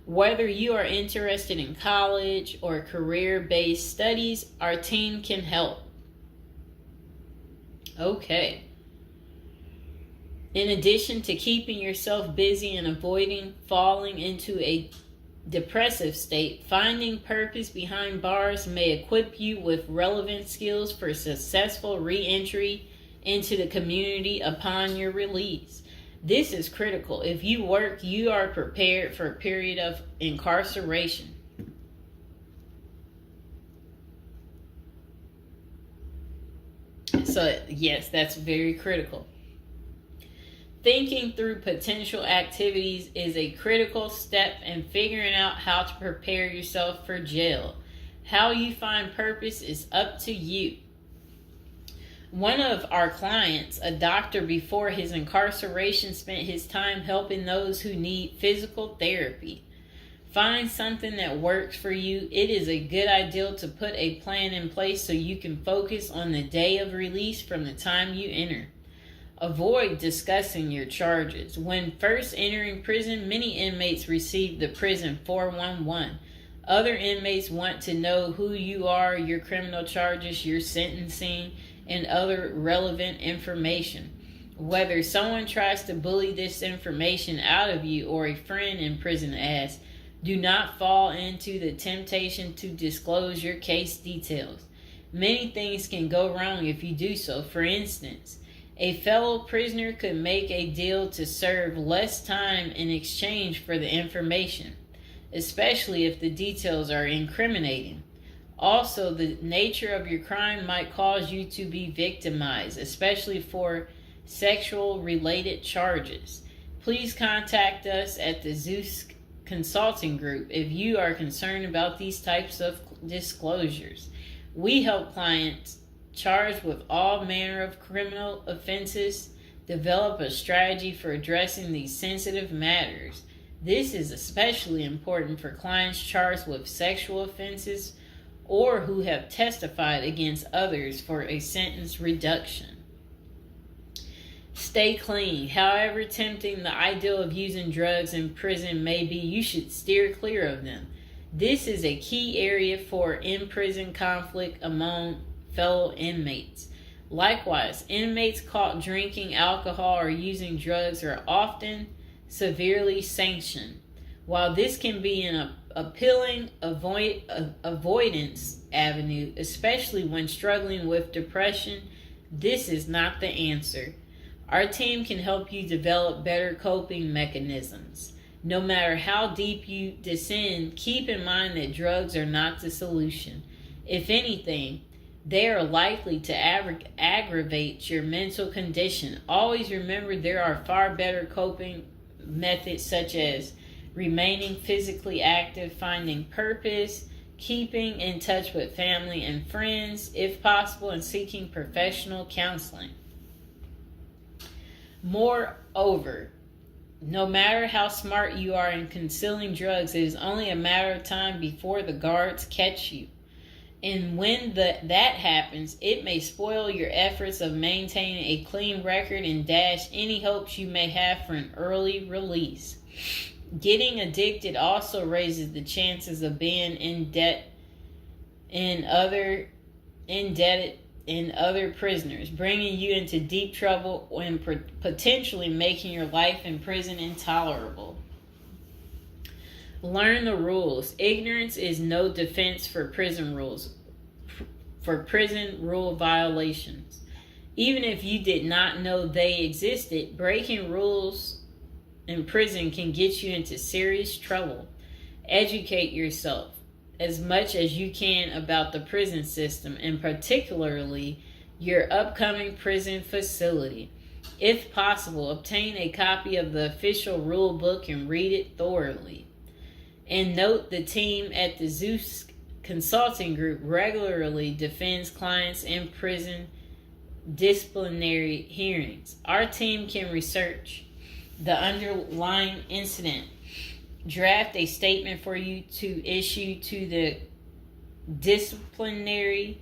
Whether you are interested in college or career-based studies, our team can help. Okay. In addition to keeping yourself busy and avoiding falling into a depressive state, finding purpose behind bars may equip you with relevant skills for successful re-entry into the community upon your release. This is critical. If you work, you are prepared for a period of incarceration. So, yes, that's very critical. Thinking through potential activities is a critical step in figuring out how to prepare yourself for jail. How you find purpose is up to you. One of our clients, a doctor before his incarceration, spent his time helping those who need physical therapy. Find something that works for you. It is a good idea to put a plan in place so you can focus on the day of release from the time you enter. Avoid discussing your charges. When first entering prison, many inmates receive the prison 411. Other inmates want to know who you are, your criminal charges, your sentencing, and other relevant information. Whether someone tries to bully this information out of you or a friend in prison asks, do not fall into the temptation to disclose your case details. Many things can go wrong if you do so. For instance, a fellow prisoner could make a deal to serve less time in exchange for the information, especially if the details are incriminating. Also, the nature of your crime might cause you to be victimized, especially for sexual-related charges. Please contact us at the Zeus Consulting Group if you are concerned about these types of disclosures. We help clients charged with all manner of criminal offenses develop a strategy for addressing these sensitive matters. This is especially important for clients charged with sexual offenses or who have testified against others for a sentence reduction. Stay clean. However tempting the ideal of using drugs in prison may be, you should steer clear of them. This is a key area for in-prison conflict among fellow inmates. Likewise, inmates caught drinking alcohol or using drugs are often severely sanctioned. While this can be an appealing avoidance avenue, especially when struggling with depression, this is not the answer. Our team can help you develop better coping mechanisms. No matter how deep you descend, keep in mind that drugs are not the solution. If anything, they are likely to aggravate your mental condition. Always remember there are far better coping methods such as remaining physically active, finding purpose, keeping in touch with family and friends, if possible, and seeking professional counseling. Moreover, no matter how smart you are in concealing drugs, it is only a matter of time before the guards catch you. And when that happens, it may spoil your efforts of maintaining a clean record and dash any hopes you may have for an early release. Getting addicted also raises the chances of being indebted in other prisoners, bringing you into deep trouble and potentially making your life in prison intolerable. Learn the rules. Ignorance is no defense for prison rules, for prison rule violations. Even if you did not know they existed, breaking rules in prison can get you into serious trouble. Educate yourself as much as you can about the prison system, and particularly your upcoming prison facility. If possible, obtain a copy of the official rule book and read it thoroughly. And note, the team at the Zeus Consulting Group regularly defends clients in prison disciplinary hearings. Our team can research the underlying incident, draft a statement for you to issue to the disciplinary,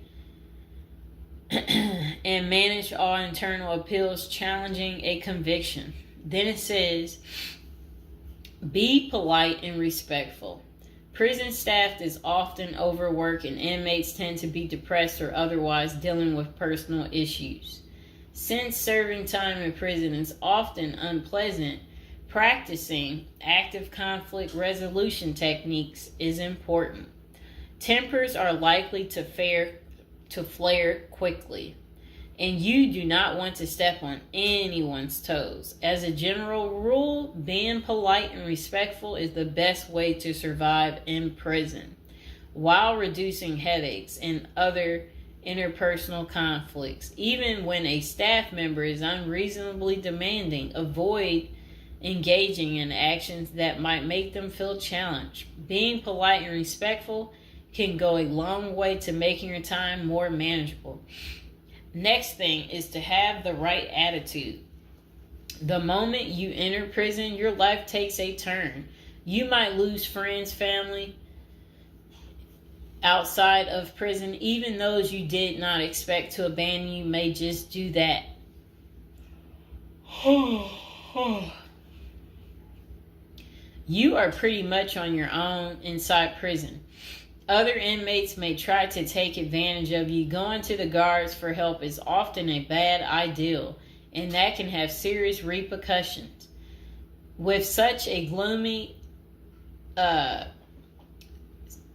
and manage all internal appeals challenging a conviction. Then it says, be polite and respectful. Prison staff is often overworked and inmates tend to be depressed or otherwise dealing with personal issues. Since serving time in prison is often unpleasant, practicing active conflict resolution techniques is important. Tempers are likely to flare quickly, and you do not want to step on anyone's toes. As a general rule, being polite and respectful is the best way to survive in prison, while reducing headaches and other interpersonal conflicts. Even when a staff member is unreasonably demanding, avoid engaging in actions that might make them feel challenged. Being polite and respectful can go a long way to making your time more manageable. Next thing is to have the right attitude. The moment you enter prison, your life takes a turn. You might lose friends, family outside of prison. Even those you did not expect to abandon you may just do that. You are pretty much on your own inside prison. Other inmates may try to take advantage of you. Going to the guards for help is often a bad idea, and that can have serious repercussions. With such a gloomy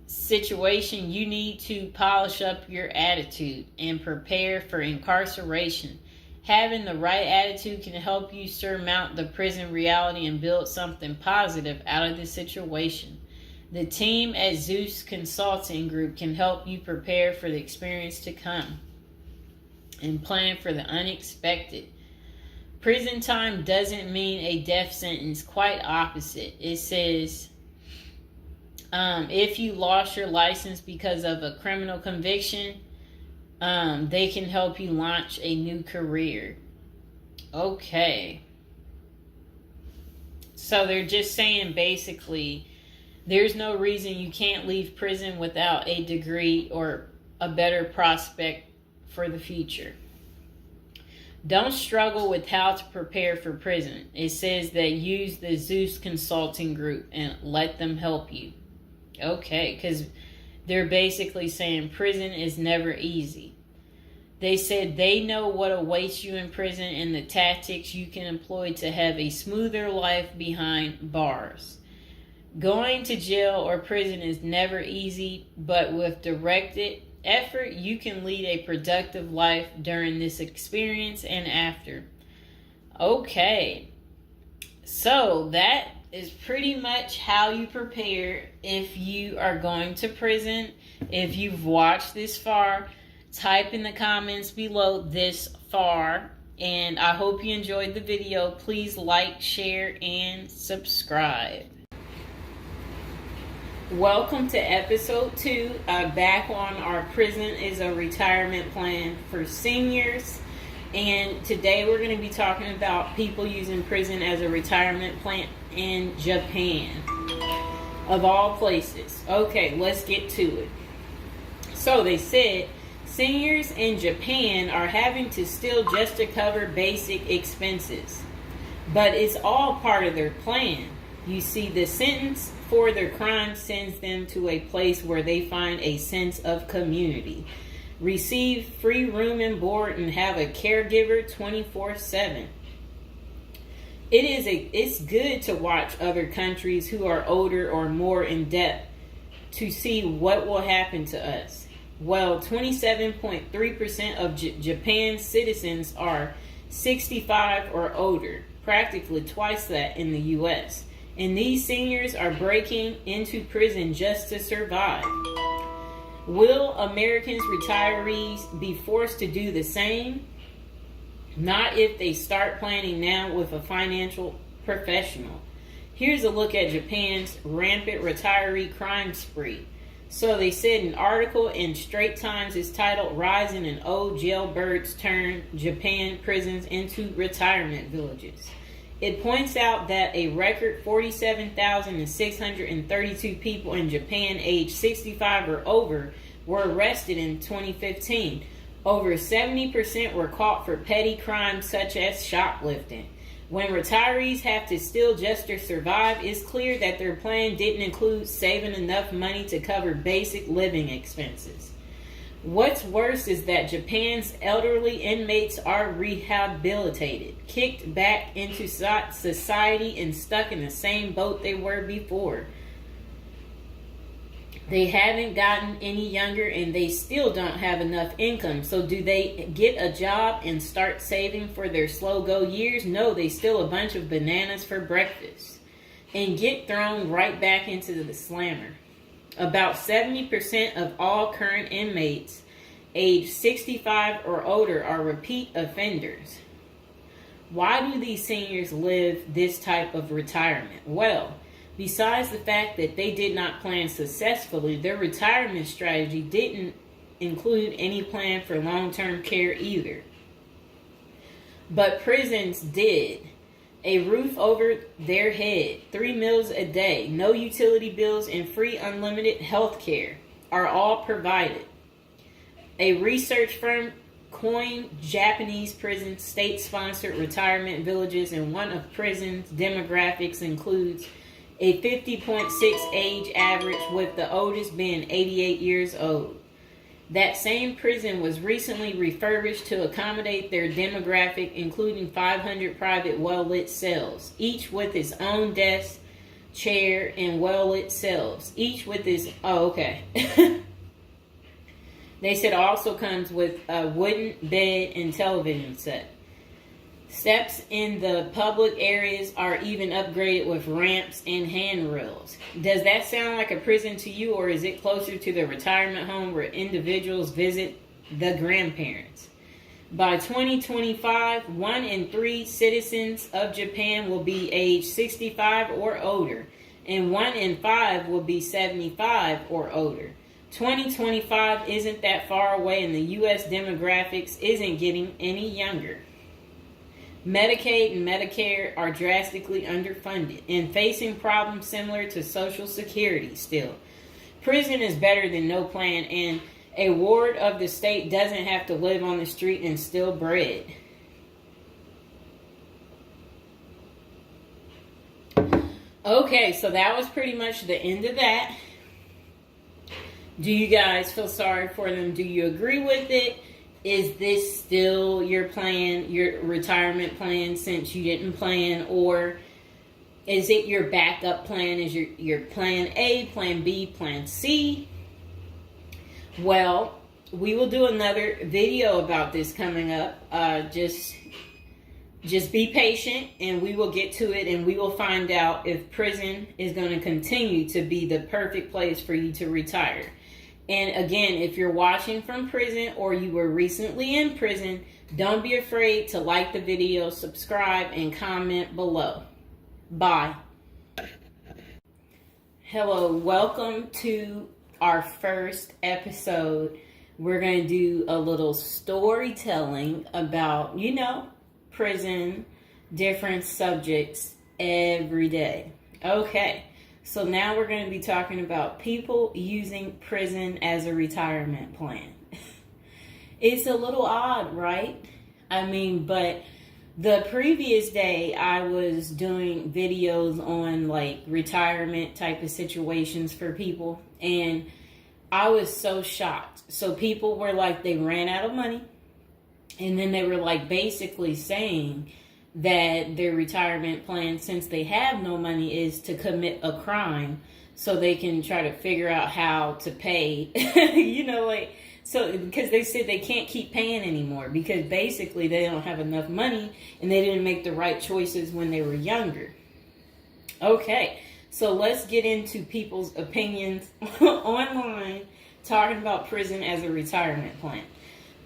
situation, you need to polish up your attitude and prepare for incarceration. Having the right attitude can help you surmount the prison reality and build something positive out of the situation. The team at Zeus Consulting Group can help you prepare for the experience to come and plan for the unexpected. Prison time doesn't mean a death sentence, quite opposite. It says, if you lost your license because of a criminal conviction, they can help you launch a new career. Okay. So they're just saying basically, there's no reason you can't leave prison without a degree or a better prospect for the future. Don't struggle with how to prepare for prison. It says that use the Zeus Consulting Group and let them help you. Okay, because they're basically saying prison is never easy. They said they know what awaits you in prison and the tactics you can employ to have a smoother life behind bars. Going to jail or prison is never easy, but with directed effort, you can lead a productive life during this experience and after. Okay, so that is pretty much how you prepare if you are going to prison. If you've watched this far, type in the comments below this far, and I hope you enjoyed the video. Please like, share, and subscribe. Welcome to episode 2. Back on our prison is a retirement plan for seniors. And today we're going to be talking about people using prison as a retirement plan in Japan. Of all places. Okay, let's get to it. So they said seniors in Japan are having to steal just to cover basic expenses. But it's all part of their plan. You see, the sentence for their crime sends them to a place where they find a sense of community, receive free room and board, and have a caregiver 24/7. It's good to watch other countries who are older or more in depth to see what will happen to us. Well, 27.3% of Japan's citizens are 65 or older, practically twice that in the U.S. And these seniors are breaking into prison just to survive. Will Americans retirees be forced to do the same? Not if they start planning now with a financial professional. Here's a look at Japan's rampant retiree crime spree. So they said an article in Straits Times is titled "Rising in Old Jailbirds Turn Japan Prisons into Retirement Villages." It points out that a record 47,632 people in Japan aged 65 or over were arrested in 2015. Over 70% were caught for petty crimes such as shoplifting. When retirees have to steal just to survive, it's clear that their plan didn't include saving enough money to cover basic living expenses. What's worse is that Japan's elderly inmates are rehabilitated, kicked back into society, and stuck in the same boat they were before. They haven't gotten any younger, and they still don't have enough income. So do they get a job and start saving for their slow-go years? No, they steal a bunch of bananas for breakfast and get thrown right back into the slammer. About 70% of all current inmates aged 65 or older are repeat offenders. Why do these seniors live this type of retirement? Well, besides the fact that they did not plan successfully, their retirement strategy didn't include any plan for long-term care either. But prisons did. A roof over their head, 3 meals a day, no utility bills, and free unlimited health care are all provided. A research firm coined Japanese prisons state-sponsored retirement villages, and one of prisons' demographics includes a 50.6 age average, with the oldest being 88 years old. That same prison was recently refurbished to accommodate their demographic, including 500 private well-lit cells, each with its own desk, chair, and well-lit cells, each with its... Oh, okay. They said it also comes with a wooden bed and television set. Steps in the public areas are even upgraded with ramps and handrails. Does that sound like a prison to you, or is it closer to the retirement home where individuals visit the grandparents? By 2025, 1 in 3 citizens of Japan will be age 65 or older, and 1 in 5 will be 75 or older. 2025 isn't that far away, and the U.S. demographics isn't getting any younger. Medicaid and Medicare are drastically underfunded and facing problems similar to Social Security still. Prison is better than no plan, and a ward of the state doesn't have to live on the street and steal bread. Okay, so that was pretty much the end of that. Do you guys feel sorry for them? Do you agree with it? Is this still your plan, your retirement plan, since you didn't plan? Or is it your backup plan? Is your plan A, plan B, plan C? Well, we will do another video about this coming up. Just be patient, and we will get to it, and we will find out if prison is going to continue to be the perfect place for you to retire. And again, if you're watching from prison or you were recently in prison, don't be afraid to like the video, subscribe, and comment below. Bye. Hello, welcome to our first episode. We're going to do a little storytelling about, prison, different subjects every day. Okay, so now we're going to be talking about people using prison as a retirement plan. It's a little odd, right? But the previous day I was doing videos on like retirement type of situations for people, and I was so shocked. So people were like, they ran out of money. And then they were like basically saying that their retirement plan, since they have no money, is to commit a crime so they can try to figure out how to pay, because they said they can't keep paying anymore because basically they don't have enough money and they didn't make the right choices when they were younger. Okay, so let's get into people's opinions online talking about prison as a retirement plan.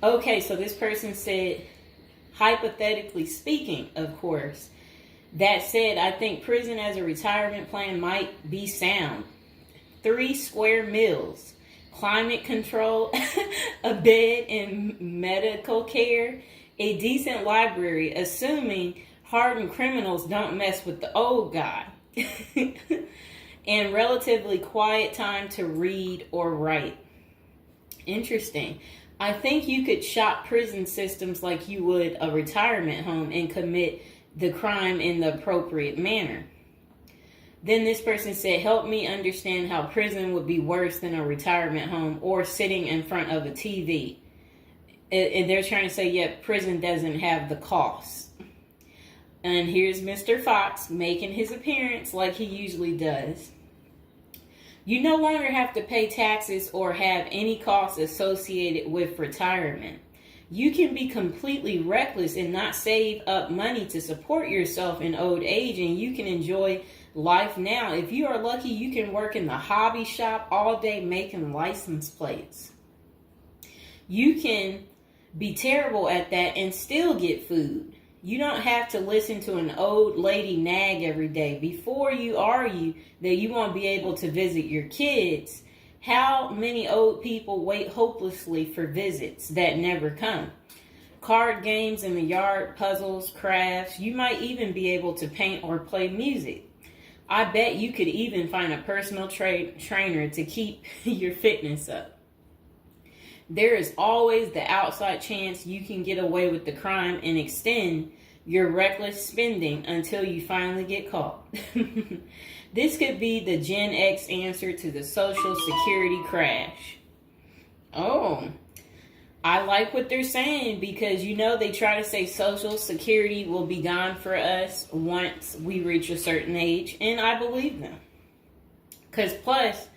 Okay, so this person said, hypothetically speaking, of course, that said, I think prison as a retirement plan might be sound. 3 square meals, climate control, a bed and medical care, a decent library, assuming hardened criminals don't mess with the old guy, and relatively quiet time to read or write. Interesting. I think you could shop prison systems like you would a retirement home and commit the crime in the appropriate manner. Then this person said, help me understand how prison would be worse than a retirement home or sitting in front of a TV. And they're trying to say, yeah, prison doesn't have the costs. And here's Mr. Fox making his appearance like he usually does. You no longer have to pay taxes or have any costs associated with retirement. You can be completely reckless and not save up money to support yourself in old age, and you can enjoy life now. If you are lucky, you can work in the hobby shop all day making license plates. You can be terrible at that and still get food. You don't have to listen to an old lady nag every day. Before you argue that you won't be able to visit your kids, how many old people wait hopelessly for visits that never come? Card games in the yard, puzzles, crafts. You might even be able to paint or play music. I bet you could even find a personal trainer to keep your fitness up. There is always the outside chance you can get away with the crime and extend your reckless spending until you finally get caught. This could be the Gen X answer to the Social Security crash. Oh, I like what they're saying because, they try to say Social Security will be gone for us once we reach a certain age, and I believe them. Because plus,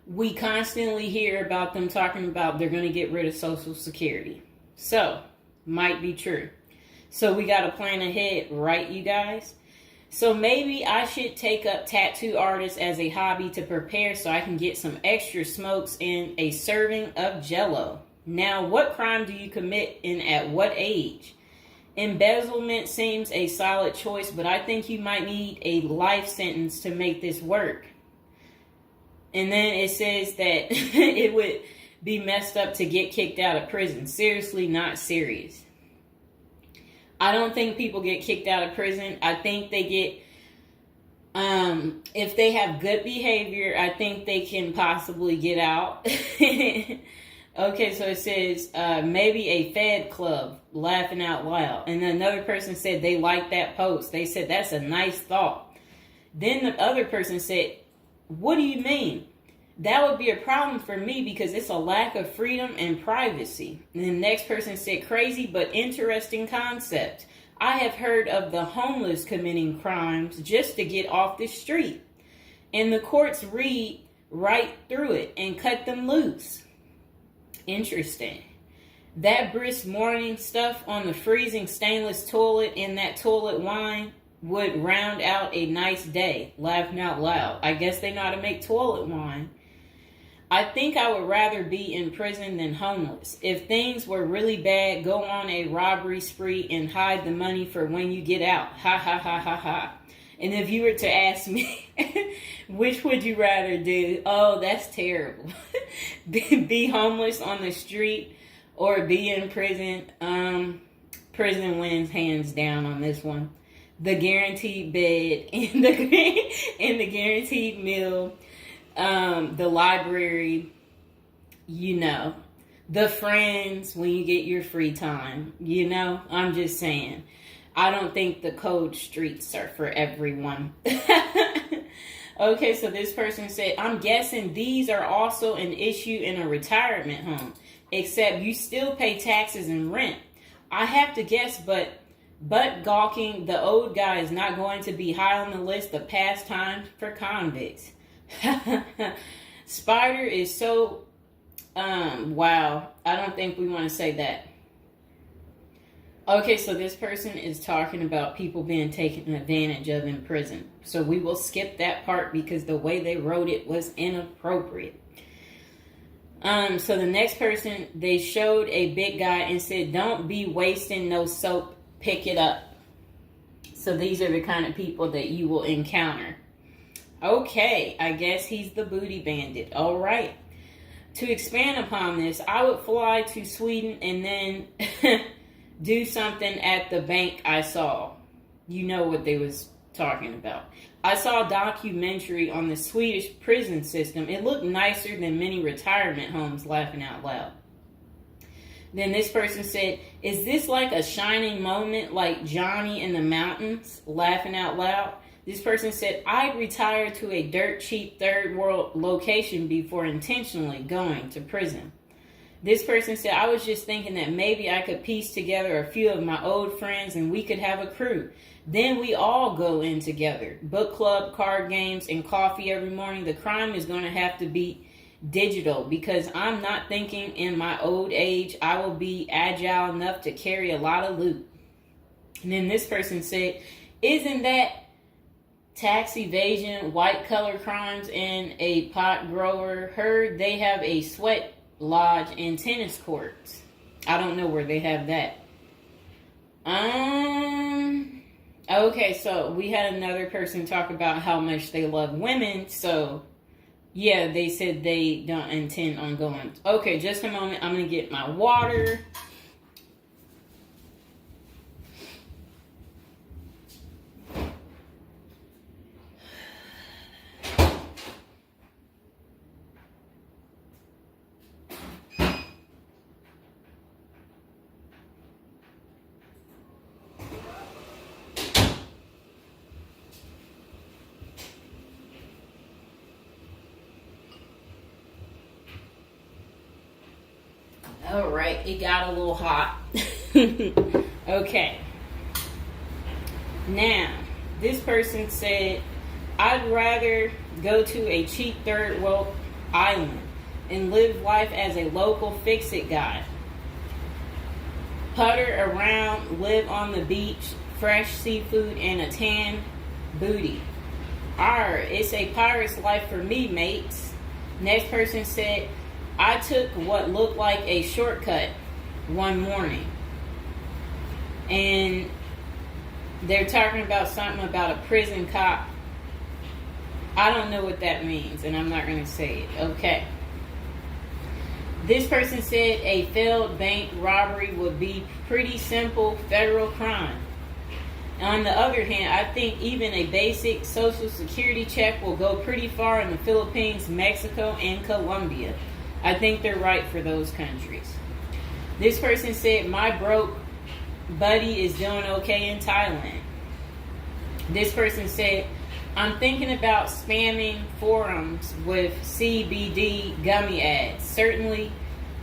we constantly hear about them talking about they're going to get rid of Social Security. So, might be true. So we got to plan ahead, right, you guys? So maybe I should take up tattoo artists as a hobby to prepare so I can get some extra smokes and a serving of Jell-O. Now, what crime do you commit and at what age? Embezzlement seems a solid choice, but I think you might need a life sentence to make this work. And then it says that it would be messed up to get kicked out of prison. Seriously, not serious. I don't think people get kicked out of prison. I think they get, if they have good behavior, I think they can possibly get out. Okay, so it says maybe a Fed club, laughing out loud. And another person said they liked that post. They said that's a nice thought. Then the other person said, what do you mean? That would be a problem for me because it's a lack of freedom and privacy. And the next person said, crazy but interesting concept. I have heard of the homeless committing crimes just to get off the street. And the courts read right through it and cut them loose. Interesting. That brisk morning stuff on the freezing stainless toilet and that toilet wine would round out a nice day. Laughing out loud. I guess they know how to make toilet wine. I think I would rather be in prison than homeless. If things were really bad, go on a robbery spree and hide the money for when you get out. Ha ha ha ha ha. And if you were to ask me, which would you rather do? Oh, that's terrible. Be homeless on the street or be in prison. Prison wins hands down on this one. The guaranteed bed and the guaranteed meal. The library, the friends when you get your free time, I'm just saying. I don't think the cold streets are for everyone. Okay, so this person said, I'm guessing these are also an issue in a retirement home, except you still pay taxes and rent. I have to guess, but gawking, the old guy is not going to be high on the list of pastimes for convicts. Spider is so wow. I don't think we want to say that. Okay, so this person is talking about people being taken advantage of in prison. So we will skip that part because the way they wrote it was inappropriate. So the next person, they showed a big guy and said, don't be wasting no soap, pick it up. So these are the kind of people that you will encounter. Okay, I guess he's the booty bandit. All right. To expand upon this, I would fly to Sweden and then do something at the bank I saw. You know what they was talking about. I saw a documentary on the Swedish prison system. It looked nicer than many retirement homes, laughing out loud. Then this person said, is this like a shining moment like Johnny in the Mountains, laughing out loud? This person said, I'd retire to a dirt cheap third world location before intentionally going to prison. This person said, I was just thinking that maybe I could piece together a few of my old friends and we could have a crew. Then we all go in together. Book club, card games, and coffee every morning. The crime is going to have to be digital because I'm not thinking in my old age I will be agile enough to carry a lot of loot. And then this person said, isn't that tax evasion, white collar crimes, and a pot grower? Heard they have a sweat lodge and tennis courts. I don't know where they have that. Okay, so we had another person talk about how much they love women. So yeah, they said they don't intend on going. Okay, just a moment. I'm gonna get my water. All right, it got a little hot. Okay. Now, this person said, I'd rather go to a cheap third world island and live life as a local fix-it guy. Putter around, live on the beach, fresh seafood, and a tan booty. Arr, it's a pirate's life for me, mates. Next person said, I took what looked like a shortcut one morning. And they're talking about something about a prison cop. I don't know what that means, and I'm not going to say it. Okay. This person said a failed bank robbery would be pretty simple federal crime. On the other hand, I think even a basic social security check will go pretty far in the Philippines, Mexico, and Colombia. I think they're right for those countries. This person said, my broke buddy is doing okay in Thailand. This person said, I'm thinking about spamming forums with CBD gummy ads. Certainly,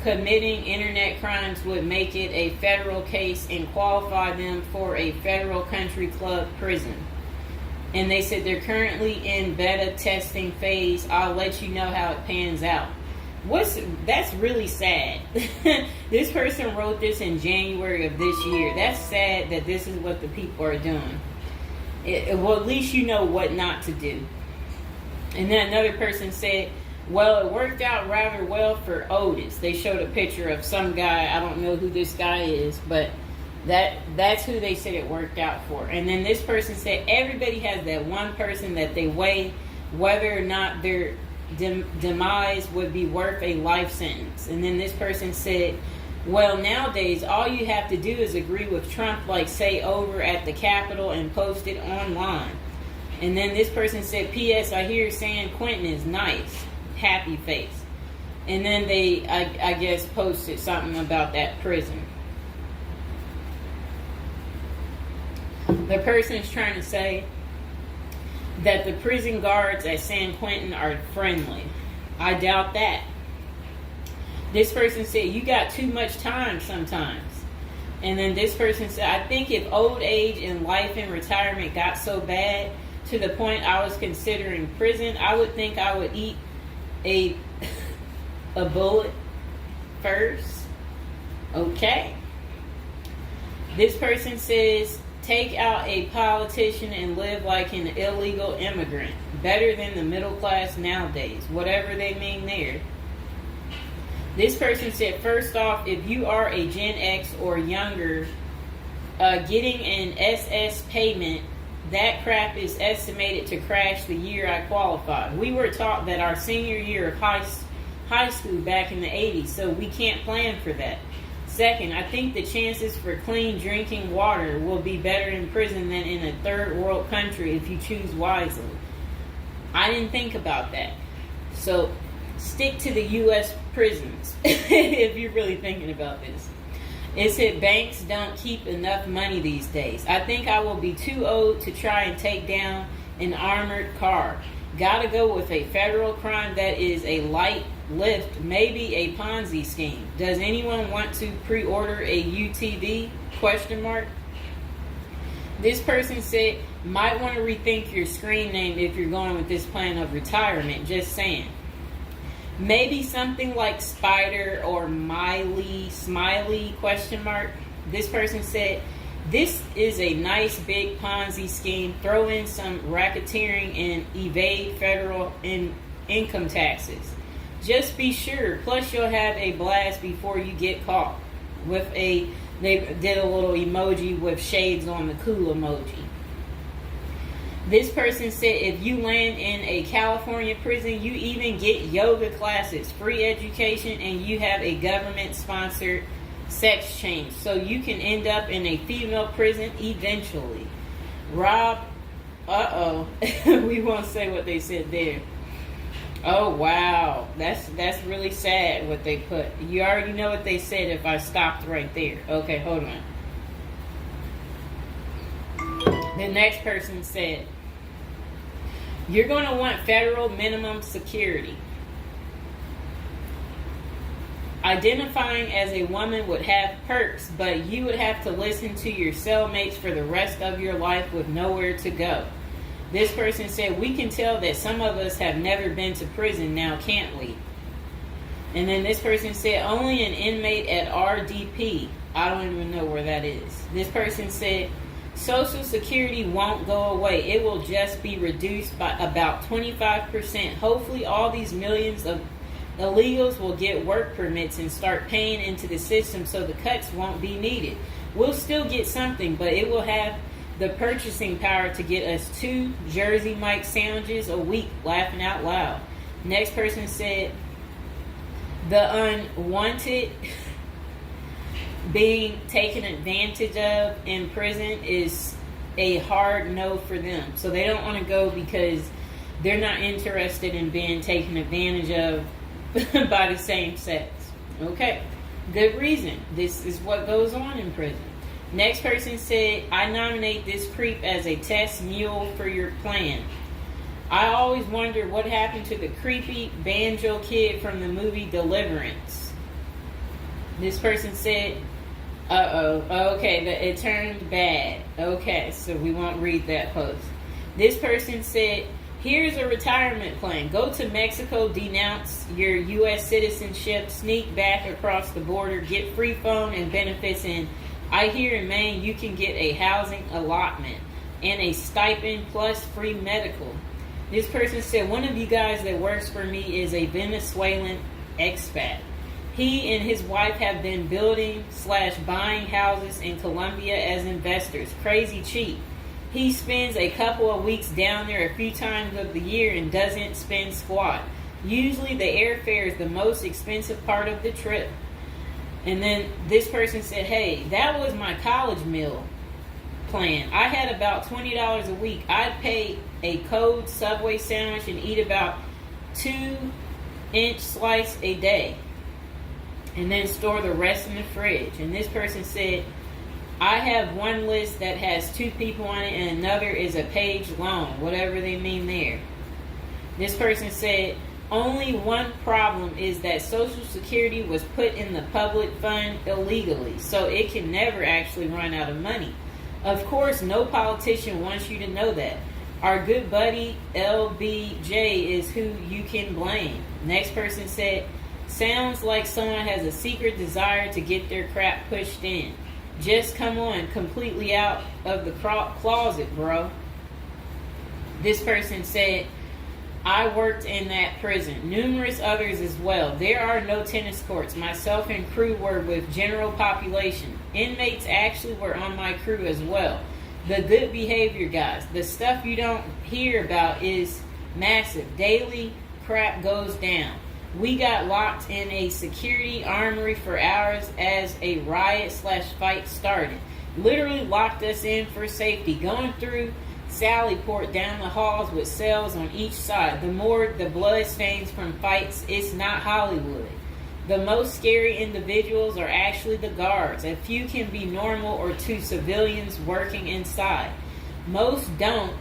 committing internet crimes would make it a federal case and qualify them for a federal country club prison. And they said they're currently in beta testing phase. I'll let you know how it pans out. That's really sad. This person wrote this in January of this year. That's sad that this is what the people are doing. Well, at least you know what not to do. And then another person said, well, it worked out rather well for Otis. They showed a picture of some guy. I don't know who this guy is, but that's who they said it worked out for. And then this person said everybody has that one person that they weigh whether or not their demise would be worth a life sentence. And then this person said, well, nowadays all you have to do is agree with Trump, like say over at the Capitol, and post it online. And then this person said, P.S. I hear San Quentin is nice. Happy face. And then they, I guess, posted something about that prison. The person is trying to say that the prison guards at San Quentin are friendly. I doubt that. This person said, you got too much time sometimes. And then this person said, I think if old age and life in retirement got so bad to the point I was considering prison, I would think I would eat a bullet first. Okay. This person says, take out a politician and live like an illegal immigrant. Better than the middle class nowadays. Whatever they mean there. This person said, first off, if you are a Gen X or younger, getting an SS payment, that crap is estimated to crash the year I qualified. We were taught that our senior year of high school back in the 80s, so we can't plan for that. Second, I think the chances for clean drinking water will be better in prison than in a third world country if you choose wisely. I didn't think about that. So stick to the U.S. prisons if you're really thinking about this. It said banks don't keep enough money these days. I think I will be too old to try and take down an armored car. Gotta go with a federal crime that is a light lift, maybe a Ponzi scheme. Does anyone want to pre-order a UTV? Question mark. This person said, might want to rethink your screen name if you're going with this plan of retirement. Just saying. Maybe something like Spider or Smiley, question mark. This person said, this is a nice big Ponzi scheme. Throw in some racketeering and evade federal income taxes. Just be sure. Plus you'll have a blast before you get caught. They did a little emoji with shades on the cool emoji. This person said if you land in a California prison, you even get yoga classes, free education, and you have a government-sponsored sex change. So you can end up in a female prison eventually. Rob, we won't say what they said there. Oh, wow. That's really sad what they put. You already know what they said if I stopped right there. Okay, hold on. The next person said, you're going to want federal minimum security. Identifying as a woman would have perks, but you would have to listen to your cellmates for the rest of your life with nowhere to go. This person said, we can tell that some of us have never been to prison now, can't we? And then this person said, only an inmate at RDP. I don't even know where that is. This person said, Social Security won't go away. It will just be reduced by about 25%. Hopefully all these millions of illegals will get work permits and start paying into the system so the cuts won't be needed. We'll still get something, but it will have the purchasing power to get us 2 Jersey Mike sandwiches a week, laughing out loud. Next person said, the unwanted being taken advantage of in prison is a hard no for them. So they don't want to go because they're not interested in being taken advantage of by the same sex. Okay, good reason. This is what goes on in prison. Next person said, I nominate this creep as a test mule for your plan. I always wondered what happened to the creepy banjo kid from the movie Deliverance. This person said, okay, it turned bad. Okay, so we won't read that post. This person said, here's a retirement plan. Go to Mexico, denounce your U.S. citizenship, sneak back across the border, get free phone and benefits, and I hear in Maine you can get a housing allotment and a stipend plus free medical. This person said, one of you guys that works for me is a Venezuelan expat. He and his wife have been building/buying houses in Colombia as investors. Crazy cheap. He spends a couple of weeks down there a few times of the year and doesn't spend squat. Usually the airfare is the most expensive part of the trip. And then this person said, hey, that was my college meal plan. I had about $20 a week. I'd pay a cold Subway sandwich and eat about 2-inch slice a day. And then store the rest in the fridge. And this person said, I have one list that has 2 people on it and another is a page long, whatever they mean there. This person said, only one problem is that Social Security was put in the public fund illegally, so it can never actually run out of money. Of course, no politician wants you to know that. Our good buddy LBJ is who you can blame. Next person said, sounds like someone has a secret desire to get their crap pushed in. Just come on, completely out of the closet, bro. This person said, I worked in that prison. Numerous others as well. There are no tennis courts. Myself and crew were with general population. Inmates actually were on my crew as well. The good behavior guys. The stuff you don't hear about is massive. Daily crap goes down. We got locked in a security armory for hours as a riot/fight started. Literally locked us in for safety. Going through Sallyport down the halls with cells on each side. The more the blood stains from fights, it's not Hollywood. The most scary individuals are actually the guards. A few can be normal or 2 civilians working inside. Most don't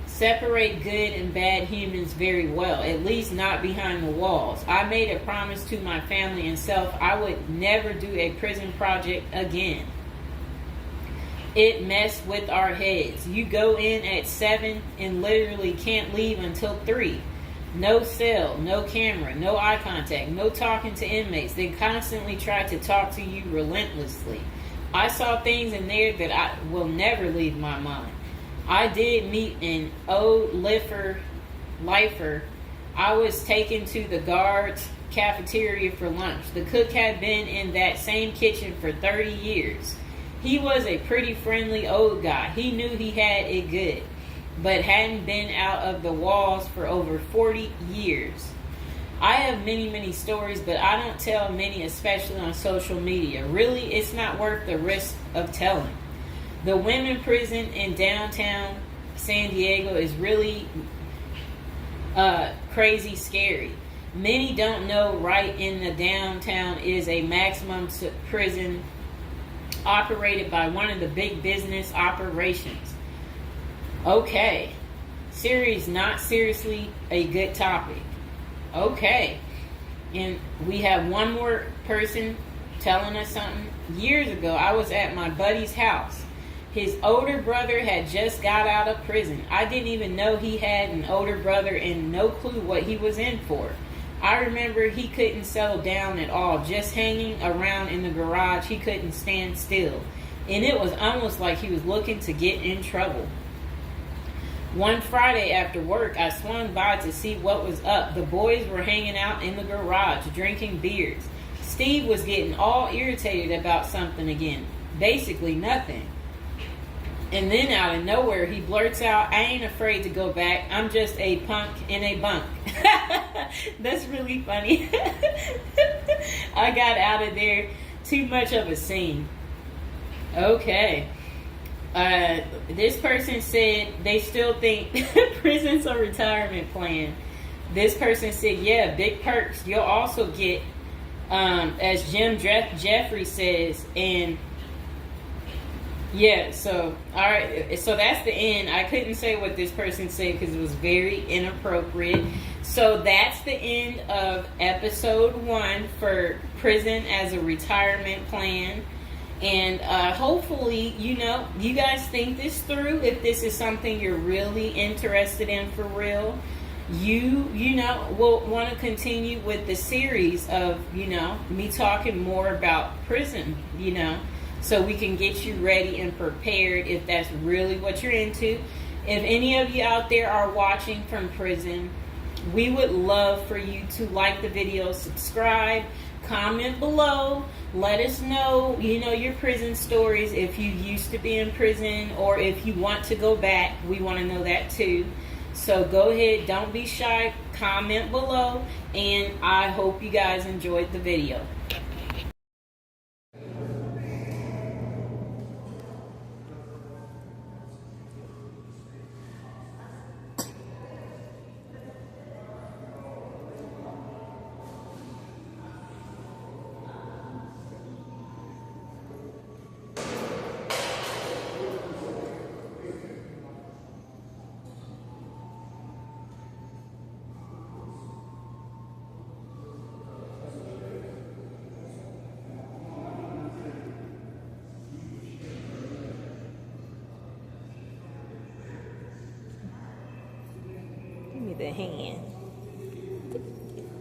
separate good and bad humans very well, at least not behind the walls. I made a promise to my family and self I would never do a prison project again. It messed with our heads. You go in at 7 and literally can't leave until 3. No cell, no camera, no eye contact, no talking to inmates. They constantly try to talk to you relentlessly. I saw things in there that I will never leave my mind. I did meet an old lifer. I was taken to the guards' cafeteria for lunch. The cook had been in that same kitchen for 30 years. He was a pretty friendly old guy. He knew he had it good, but hadn't been out of the walls for over 40 years. I have many stories, but I don't tell many, especially on social media. Really, it's not worth the risk of telling. The women prison in downtown San Diego is really crazy scary. Many don't know right in the downtown is a maximum prison operated by one of the big business operations. Okay. Series not seriously a good topic. Okay. And we have one more person telling us something. Years ago, I was at my buddy's house. His older brother had just got out of prison. I didn't even know he had an older brother and no clue what he was in for. I remember he couldn't settle down at all, just hanging around in the garage. He couldn't stand still. And it was almost like he was looking to get in trouble. One Friday after work, I swung by to see what was up. The boys were hanging out in the garage, drinking beers. Steve was getting all irritated about something again. Basically nothing. And then out of nowhere, he blurts out, I ain't afraid to go back. I'm just a punk in a bunk. That's really funny. I got out of there. Too much of a scene. Okay. This person said they still think prison's a retirement plan. This person said, yeah, big perks. You'll also get, as Jim Jeffrey says, and Yeah, so, all right, so that's the end. I couldn't say what this person said because it was very inappropriate. So that's the end of episode 1 for prison as a retirement plan. And hopefully, you guys think this through. If this is something you're really interested in for real, will want to continue with the series of, me talking more about prison, so we can get you ready and prepared if that's really what you're into. If any of you out there are watching from prison, we would love for you to like the video, subscribe, comment below, let us know, your prison stories. If you used to be in prison or if you want to go back, we want to know that too. So go ahead, don't be shy, comment below, and I hope you guys enjoyed the video. Give me the hand.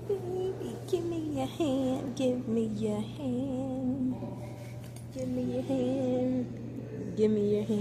Baby, give me your hand. Give me your hand. Give me your hand. Give me your hand.